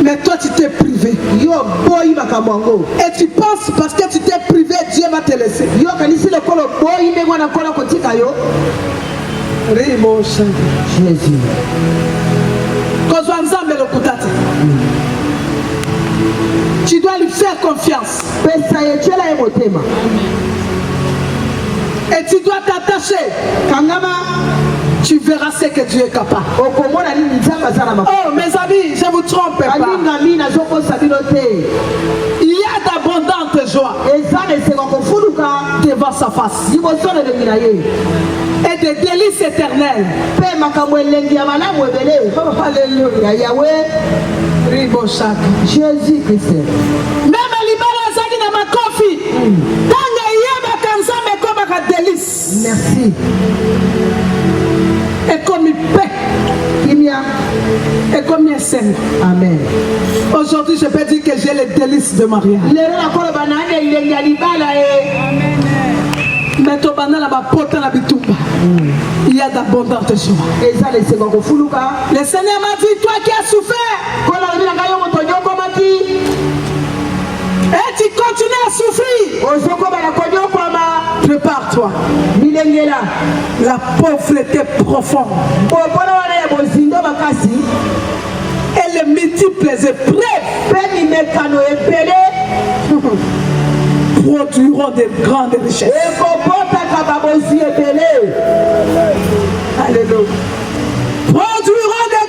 S1: Mais toi tu t'es privé. Et tu penses parce que tu t'es privé, Dieu va te laisser.
S2: Jésus.
S1: Tu dois lui faire confiance. Et tu dois t'attacher. Tu verras ce que Dieu est capable. Oh mes amis, je ne vous trompe pas. Il y a d'abondantes joies devant sa face. Et des délices éternelles. Alléluia.
S2: Jésus-Christ.
S1: Même l'ibala zaki na makofi. Tanga yeba kanzame comme un délice.
S2: Merci.
S1: Et comme il paie. Et comme il saigne.
S2: Amen.
S1: Aujourd'hui, je peux dire que j'ai les délices de Maria. Mais ton banal a porté la bitumba. Il y a d'abondantes joies. Le Seigneur m'a dit, toi qui as souffert, et tu continues à souffrir, prépare-toi. La pauvreté profonde et les multiples épreuves produiront de grandes richesses. Alléluia. Produiront de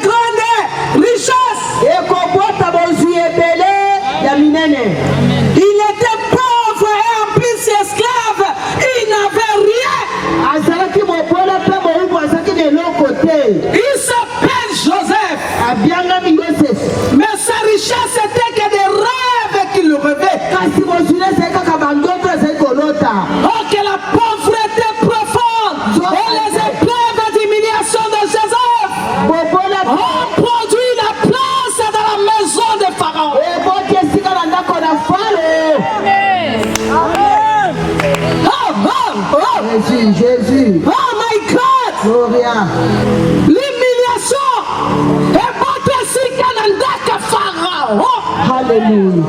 S2: Alléluia.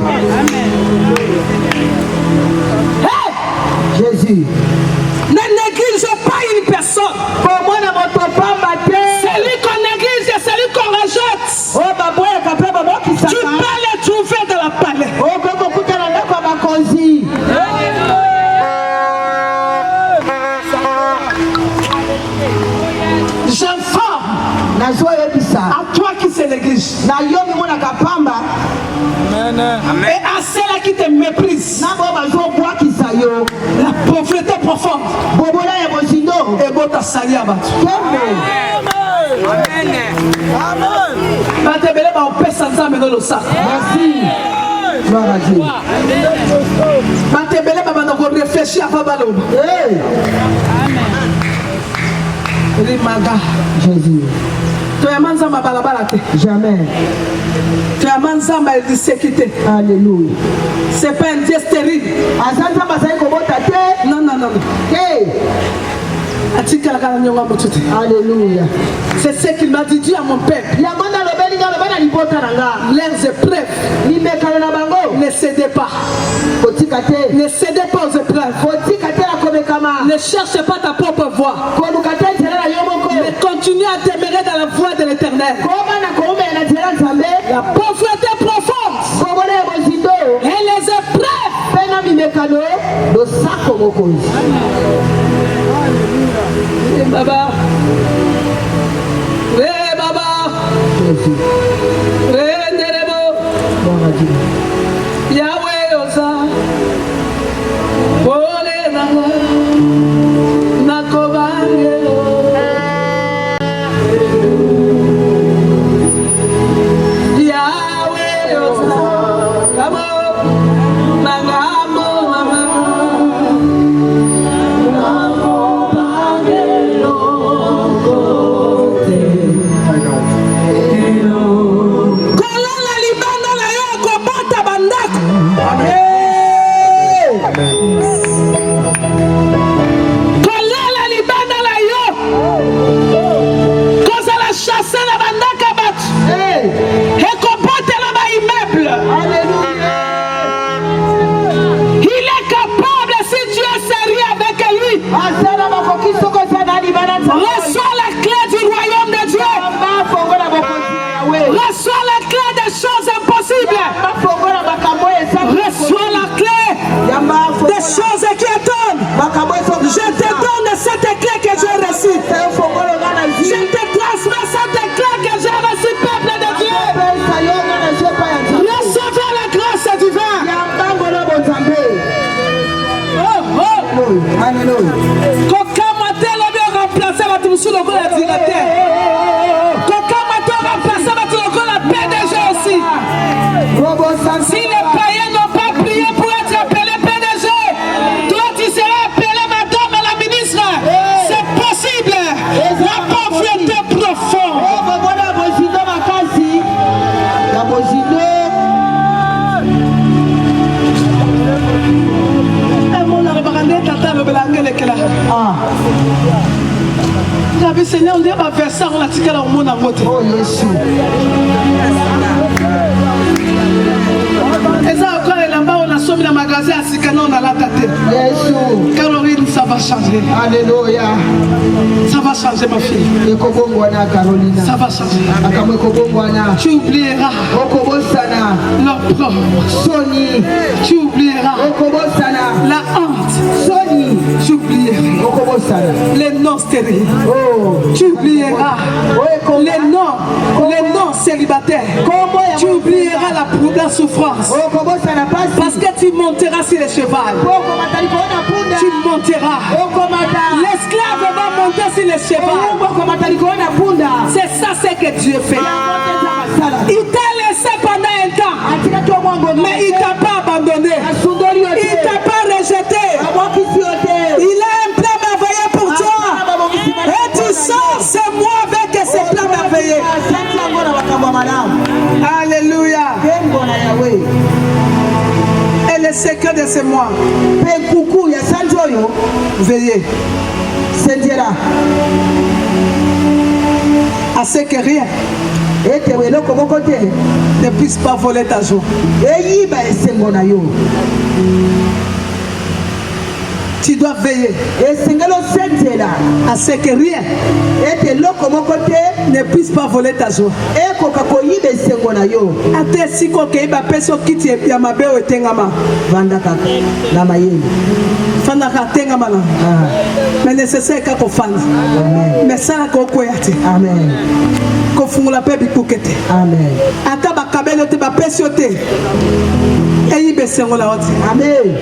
S1: Hey!
S2: Jésus.
S1: Ne néglige pas une personne. Celui qu'on néglige, c'est celui qu'on rejette. Tu peux les trouver dans la palais. J'informe à toi qui se néglige et à ceux-là qui te méprisent. La pauvreté profonde et bon ta sali à battu.
S2: Merci. Gloire à Dieu.
S1: Réfléchir à Babaloba.
S2: Jésus. Jamais. Alléluia.
S1: C'est pas un Dieu stérile. Non, non, non.
S2: Alléluia.
S1: C'est ce qu'il m'a dit à mon père. Leurs épreuves. Ne cédez pas. Ne cédez pas aux épreuves. Ne cherchez pas ta propre voie. Mais continue à demeurer dans la voie de l'Éternel. La pauvreté profonde et les épreuves. Baba. Baba. Yahweh osa. Ole nanga. Nakobangelo. Yahweh osa. Kamo. Nangamo mama. Reçois la clé du royaume de Dieu. Reçois la clé des choses impossibles. Reçois la clé des choses qui attendent. Je te donne cette clé que j'ai reçue. Je te transmets cette clé que j'ai reçue, peuple de Dieu. Recevez la grâce divine.
S2: Alléluia.
S1: Sur le directeur. Quelqu'un m'a remplacé avec le PDG aussi. Si les païens n'ont pas prié pour être appelé PDG, toi tu seras appelé madame la ministre. C'est possible. La pauvreté profonde. Seigneur, on dit à verser on a tiré au monde en côté.
S2: Oh Jésus.
S1: Et ça encore là-bas on a somme dans le magasin à Sikana on a la tête.
S2: Jésus.
S1: Caroline, ça va changer.
S2: Alléluia.
S1: Ça va changer ma fille. Ça va changer. Tu oublieras l'opprobre. Tu oublieras la honte. Tu oublieras les noms stériles. Tu oublieras les noms célibataires. Tu oublieras la souffrance. Parce que tu monteras sur les chevaux. Tu monteras. L'esclave va monter sur les chevaux. C'est ça ce que Dieu fait. Il t'a laissé pendant un temps, mais il t'a pas abandonné. Il t'a pas rejeté. Il a un plan merveilleux pour toi. Et tu sens, c'est moi avec ce plan merveilleux. Alléluia. Et le secret de ce mois, veillez à ce que rien ne puisse pas voler ta joie. Tu dois veiller à ce que rien ne puisse pas voler ta joie. Mais nécessaire qu'à fanda. Mais ça amen. Kofungula pe bikukete. Amen. Ata bakabelo te bapesiote. Eyi besengola oti. Amen.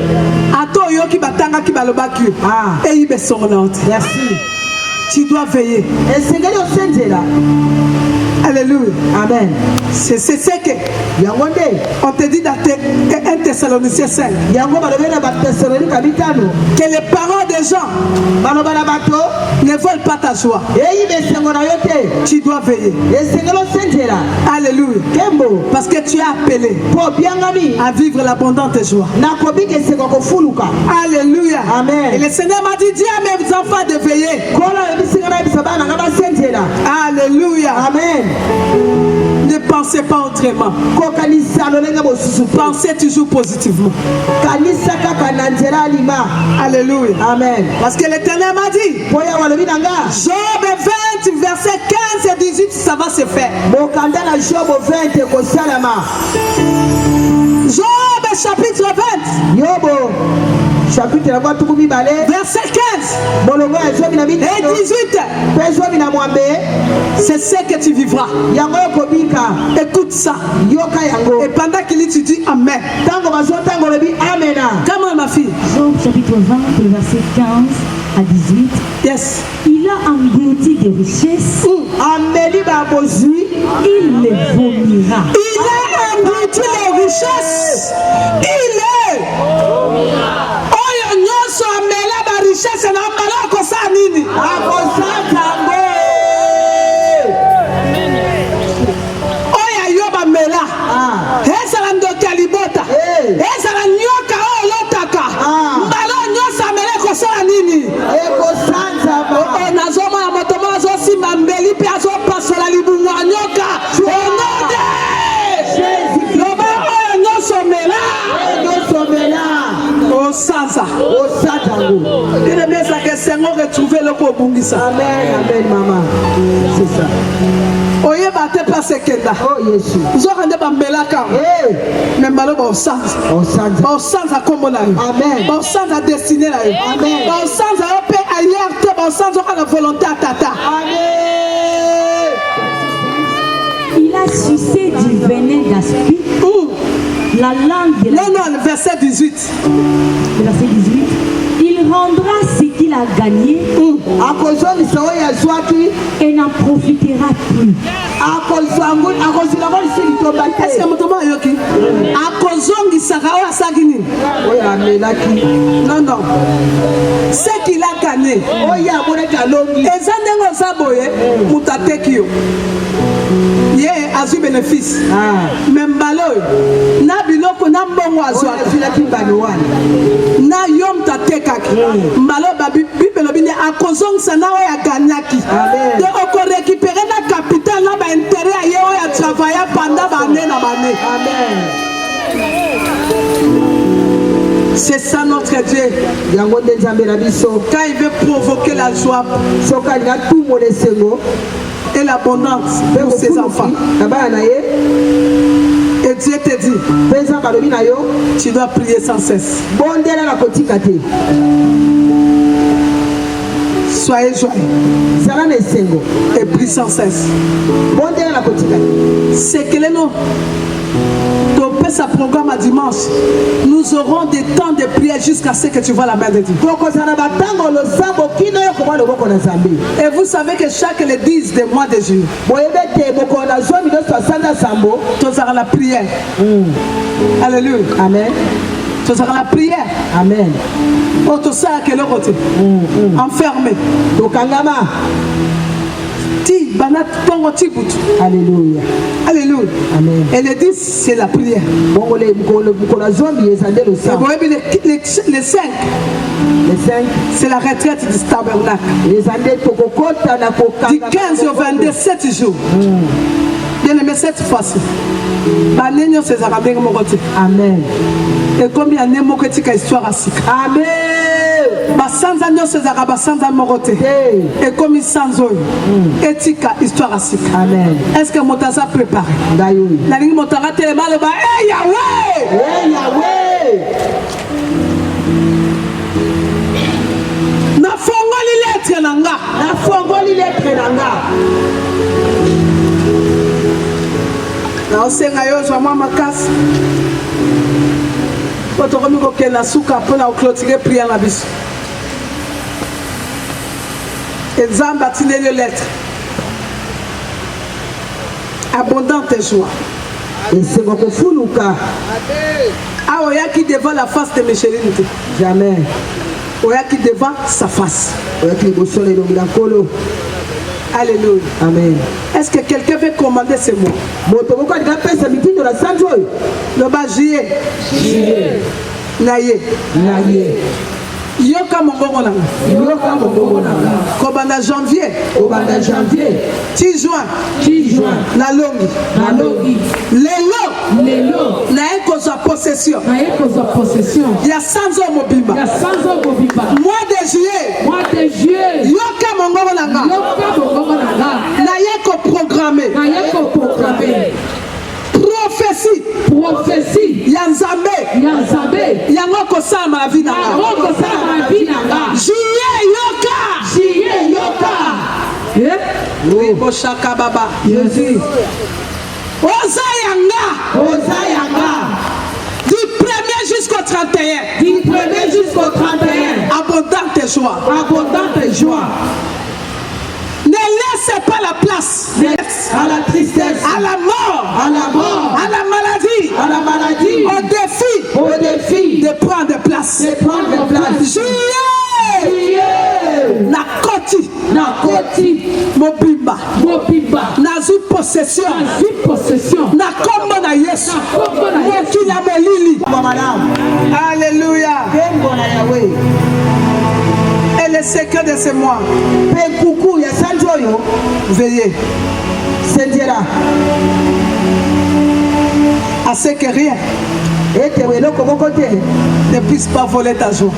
S1: Ato yoki batanga ki balobaki. Eyi besengola oti. Merci. Tu dois veiller. Et Seigneur au là. Alléluia. Amen. C'est ce que on te dit dans 1 Thessaloniciens 5 que les paroles des gens ne veulent pas ta joie. Tu dois veiller. Alléluia. Parce que tu es appelé à vivre l'abondante joie. Alléluia. Amen. Et le Seigneur m'a dit, dis à mes enfants de veiller. Alléluia. Amen. Ne pensez pas autrement. Pensez toujours positivement. Alléluia. Amen. Parce que l'Éternel m'a dit, Job 20, verset 15 et 18, ça va se faire. Job chapitre 20. Chapitre verset 15 et 18. C'est ce que tu vivras. Écoute ça. Et pendant qu'il étudie, Amen. Comment ma fille?
S5: Job chapitre 20, verset 15 à 18.
S1: Yes.
S5: Il a englouti des richesses. Il les vomira.
S1: Il a englouti les richesses. Il est. Richesse na mbala ko sa nini oya yoba mela esa ndo kalibota esa nyoka o lotaka mbala nyosa mele ko sa nini eko sanza ba na zoma ya moto mazo simba mbeli pe azo pasola libunwa nyoka onode loba oya nyoso mela o sanza il est bien ça que Seigneur retrouver le kobungisa. Amen, amen, maman. C'est ça. Oye bate pas sekenda. Oh Yesu. Zo kande bambelaka. Mais malo ba osanza. Osanza comme là. Amen. Ba osanza destiné là. Amen. Ba osanza ope ailleurs te ba osanza ka la volonté tata. Amen.
S5: Il a sucé du venin d'aspi. La langue de la...
S1: Non, verset 18.
S5: Verset 18. Il rendra ce qu'il a gagné et n'en profitera plus.
S1: Est-ce que moto yoki? Akozongi sakawa sagini. Non, non. Ce qu'il a gagné. Ezandengo saboye mutatekio. Ye azu bénéfice. Même balo na biloko na mbongo azwa na yom tatekaki mbalo babi bibelo bine akozongisa na oya ganyaki de oko récupérer na capital na ba intérêt ye oya travailler pendant ba année na ba année. Amen. C'est ça notre Dieu. Quand il veut provoquer la joie et l'abondance pour ses enfants. Et Dieu te dit, tu dois prier sans cesse. Soyez joyeux et prie sans cesse. C'est que les noms sa programme à dimanche, nous aurons des temps de prière jusqu'à ce que tu vois la main de Dieu. Et vous savez que chaque le 10 des mois de juillet, tu auras la prière. Alléluia. Amen. Tu auras la prière. Amen. Tu sais à quel côté? Enfermé. Alléluia. Alléluia. Amen. Et le 10, c'est la prière. Les 5, c'est la retraite du tabernacle. Du 15 au 27 jours. Bien aimé, cette fois-ci, Banenyo c'est Zarabeng Mokote.
S2: Amen.
S1: Et combien de Mokote qui histoire à Sika.
S2: Amen.
S1: Basanza nyo c'est Zarabasanza Mokote. Et comme Sanzo, éthique histoire à Sika.
S2: Amen.
S1: Est-ce que Motaza préparé?
S2: D'ailleurs.
S1: La ligne Motara Téléma le bas. Hey Yahweh!
S2: Hey Yahweh!
S1: Na fongoli lettre nanga.
S2: Na fongoli lettre nanga.
S1: Na osenga yo zwa mwa makasi. Poto komi ko kena suka pona clôturer prière na biso. Exemple atine le lettre. Abondante joie.
S2: Et c'est beaucoup fuluka.
S1: Ah oyaki devant la face de Micheline.
S2: Jamais.
S1: Oyaki devant sa face.
S2: Oyaki bosole do milakolo.
S1: Alléluia.
S2: Amen.
S1: Est-ce que quelqu'un veut commander ces mots?
S2: Motoko ka pesa mitindo la sanjo.
S1: Le bas juillet.
S2: Juillet.
S1: Naye.
S2: Naye.
S1: Yoka mongongo nanga.
S2: Yoka mongongo nanga.
S1: Kobanda janvier.
S2: Kobanda janvier.
S1: 10 juin.
S2: 10 juin.
S1: Na longi.
S2: Na longi.
S1: Lelo.
S2: Lelo.
S1: Na ekoza possession.
S2: Na ekoza possession.
S1: Ya sanzo mobimba.
S2: Ya sanzo mobimba.
S1: Mois de juillet.
S2: Mois de juillet.
S1: Yoka mongongo nanga.
S2: Yoka mongongo nanga.
S1: Na yeko programmer.
S2: Na yeko programmer.
S1: Prophétie.
S2: Prophétie.
S1: Yanzambe.
S2: Yanzambe.
S1: Yango kosala ma vie nanga.
S2: Yango kosala ma vie nanga.
S1: Juillet yoka.
S2: Juillet yoka.
S1: Oui, boshaka baba.
S2: Jésus.
S1: Oza yanga.
S2: Oza yanga.
S1: Du 1er jusqu'au 31.
S2: Du 1er jusqu'au 31.
S1: Abondante joie.
S2: Abondante joie.
S1: Ne laissez pas la place
S2: à la tristesse,
S1: à la mort,
S2: à la mort,
S1: à la maladie,
S2: à la maladie,
S1: au défi de prendre place.
S2: De prendre place.
S1: Juillet,
S2: Juillet,
S1: Nakoti,
S2: Nakoti,
S1: Mobimba,
S2: Mobimba,
S1: Nazu possession,
S2: Nazu possession,
S1: Nakombo na Yesu, Mokila Molili. Alléluia. Et le secret de ce mois, veillez à ce que rien ne puisse pas voler ta joie.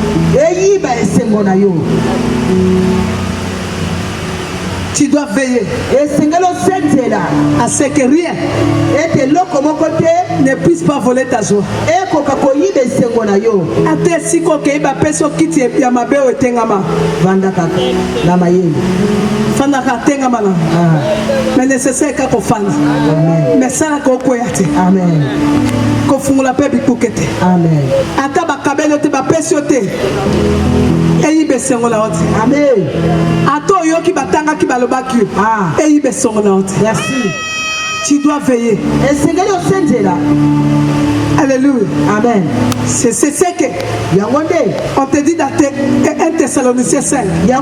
S1: Tu dois veiller à ce que rien ne puisse pas voler ta joie. Ate siko ke iba peso kiti ya mabeo etengama. Fanda ka tengama na. Mais nécessaire ka ko fanda. Mais ça ko ko yate.
S2: Amen.
S1: Ko fungula pe bikukete.
S2: Amen.
S1: Ata ba kabelo te ba peso te. Eyi besengo la ote.
S2: Amen.
S1: Ato yoki batanga ki balobaki. Eyi besengo la ote.
S2: Merci.
S1: Tu dois veiller. Alléluia.
S2: Amen.
S1: C'est ce que on te dit dans 1 Thessaloniciens 5 que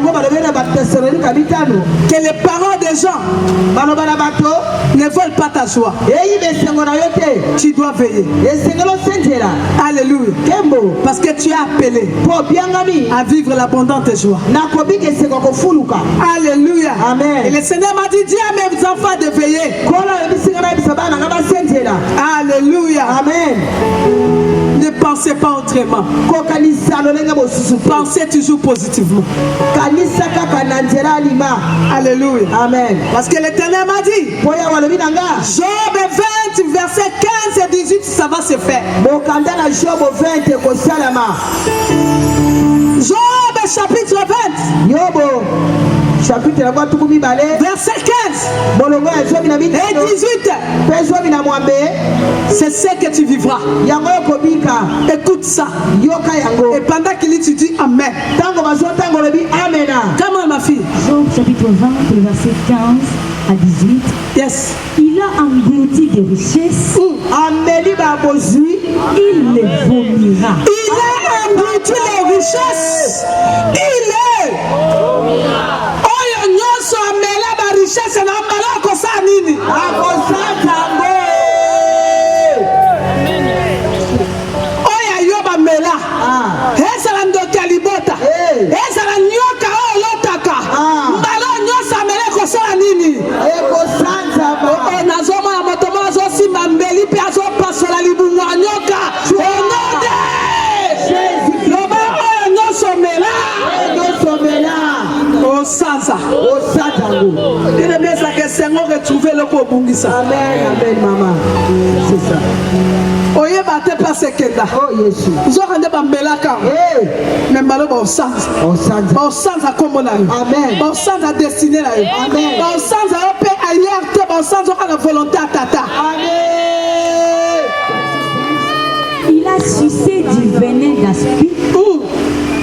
S1: les parents des gens ne veulent pas ta joie. Tu dois veiller. Alléluia. Parce que tu es appelé à vivre l'abondante joie. Alléluia.
S2: Amen.
S1: Et le Seigneur m'a dit, dis à mes enfants de veiller. Alléluia.
S2: Amen.
S1: Ne pensez pas autrement. Pensez toujours positivement. Alléluia.
S2: Amen.
S1: Parce que l'Éternel m'a dit, Job 20, verset 15 et 18, ça va se faire. Job chapitre 20.
S2: Chapitre
S1: verset 15 et 18. C'est ce que tu vivras. Écoute ça. Et pendant qu'il étudie, Amen. Comment ma fille?
S5: Job chapitre 20, verset 15 à 18.
S1: Yes.
S5: Il a englouti des richesses. Il les vomira.
S1: Il a englouti les richesses. Il est. Oyo nyoso amela ba richesse na mbala ko sa nini? Oya yoba mela. Esa la ndoki alibota. Esa la nyoka o lotaka. Mbala nyoso amela ko sa nini? Nazoma retrouver le Kobungisa.
S2: Amen, amen, maman. C'est ça.
S1: Oye bate pas sekenda.
S2: Oh Yesu.
S1: Zo kande bambelaka. Mais malo ba osanza.
S2: Osanza.
S1: Ba osanza kombo na yo.
S2: Amen.
S1: Ba osanza destiné na yo.
S2: Amen.
S1: Ba osanza yo pe ailleurs te ba osanza ka la volonté à tata.
S2: Amen.
S5: Il a sucé du venin d'aspi.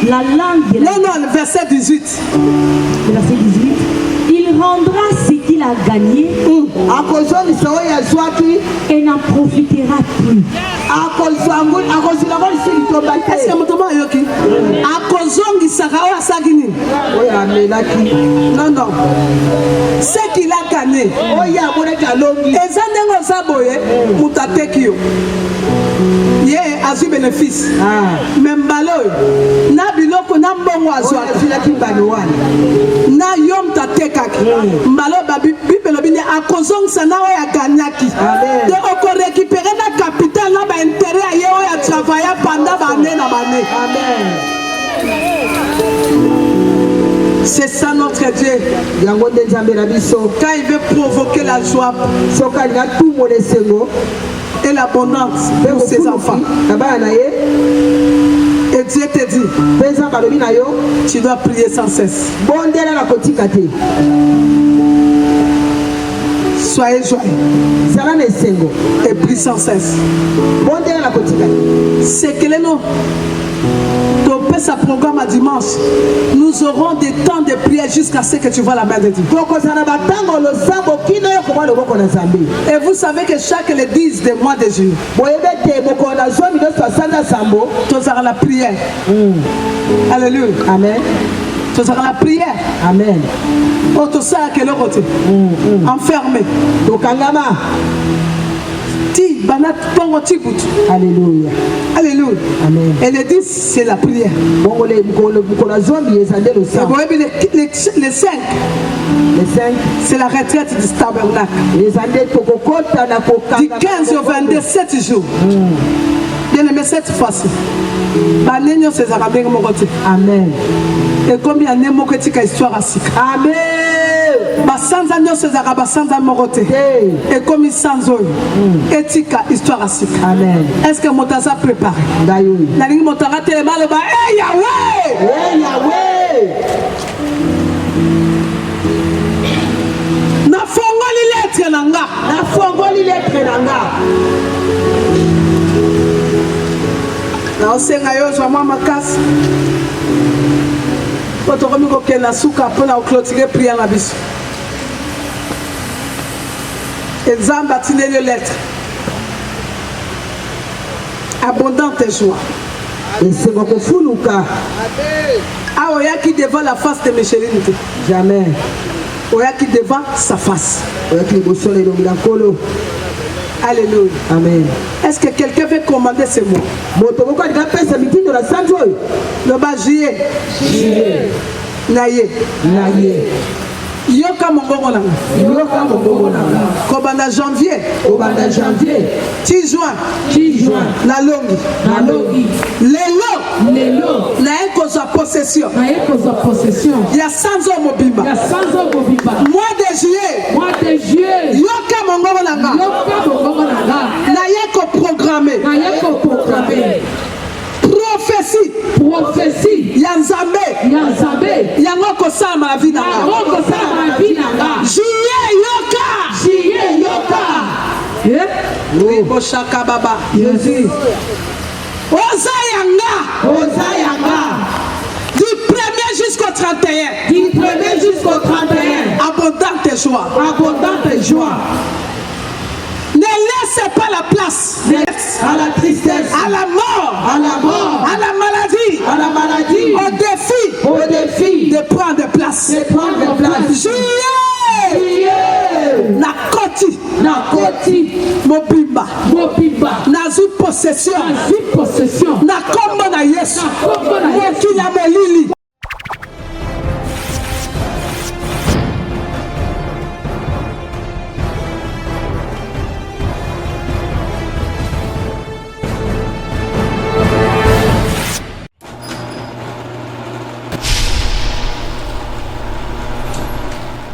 S5: La langue de la...
S1: Non, le verset 18.
S5: Le verset 18. Il rendra ce qu'il a gagné et n'en profitera plus.
S1: Est-ce que motomo ayoki? Akozongi sakao asagini. Non, non. Ce qu'il a gagné. Ezandengo saboye mutatekio. Ye azu bénéfice. Même balo. Na biloko na mbongo azwa. Na yom tatekaki. Mbalo babi bibelobine akozongisa na oya ganyaki. De oko récupérer na capital na ba intérêt aye oya travailler pendant ba année na ba année. C'est ça notre Dieu. Quand il veut provoquer la joie et l'abondance pour ses enfants. Et Dieu te dit, tu dois prier sans cesse. Soyez joyeux et prie sans cesse. C'est que les noms. Sa programme à dimanche, nous aurons des temps de prière jusqu'à ce que tu vois la main de Dieu. Et vous savez que chaque le 10 des mois de juillet, tu auras la prière. Alléluia. Amen. Tu auras la prière. Amen. Oh, tu sais à quel côté? Enfermé.
S2: Alléluia.
S1: Alléluia.
S2: Amen.
S1: Et le 10, c'est la prière. Les 5, c'est la retraite du tabernacle. Du 15 au 27 jours. Bien aimé, cette fois-ci.
S2: Amen.
S1: Et combien de mots que tu as histoire à Sika.
S2: Amen.
S1: Basanza nyose zaka basanza morote. Et comme sans eux. Etika histoire à Sika.
S2: Amen.
S1: Est-ce que Motaza préparé?
S2: D'ailleurs.
S1: La ligne Motara tellement le bas. Hey Yahweh!
S2: Hey Yahweh!
S1: Na fongoli lettre nanga.
S2: Na fongoli lettre nanga.
S1: Na osenga yo zwa mwa makasi. Quand on remet au Nasuka pour la clôturer prière la biche. Et Zam bâtiment les lettres. Abondante joie.
S2: Et c'est beaucoup foulouka.
S1: Ah, oya qui devant la face de Micheline.
S2: Jamais.
S1: Oya qui devant sa face.
S2: Oya qui beau soleil dans la colo.
S1: Alléluia.
S2: Amen.
S1: Est-ce que quelqu'un veut commander ces mots? Le bas juillet. Naye.
S2: Naye.
S1: Yoka mongongo nanga.
S2: Yoka mongongo nanga.
S1: Kobanda janvier.
S2: Kobanda janvier.
S1: 10 juin.
S2: 10 juin.
S1: Na longi.
S2: Na longi.
S1: Lelo.
S2: Lelo.
S1: Na ekoza possession.
S2: Na ekoza possession.
S1: Ya sanzo mobimba.
S2: Ya sanzo mobimba.
S1: Mois de juillet.
S2: Mois de juillet.
S1: Yoka mongongo nanga.
S2: Yoka mongongo nanga.
S1: Na yeko programmer.
S2: Na yeko programmer.
S1: Prophétie.
S2: Prophétie.
S1: Yanzambe.
S2: Yanzambe.
S1: Yango kosama la vie nanga.
S2: Yango kosama la vie nanga.
S1: Juillet yoka.
S2: Juillet yoka.
S1: Oui, Boshaka Baba.
S2: Jésus.
S1: Oza yanga.
S2: Oza yanga.
S1: Du 1er jusqu'au 31.
S2: Du 1er jusqu'au 31.
S1: Abondante joie.
S2: Abondante joie.
S1: Ne laissez pas la place
S2: à la tristesse,
S1: à la mort,
S2: à la mort,
S1: à la maladie,
S2: à la maladie,
S1: au défi de prendre place.
S2: De prendre place.
S1: Juillet, Nakoti,
S2: Nakoti,
S1: Mobimba,
S2: Mobimba,
S1: Nazu possession,
S2: Nazu possession,
S1: Nakombo na Yesu,
S2: Nakombo na Yesu,
S1: Mokila Molili,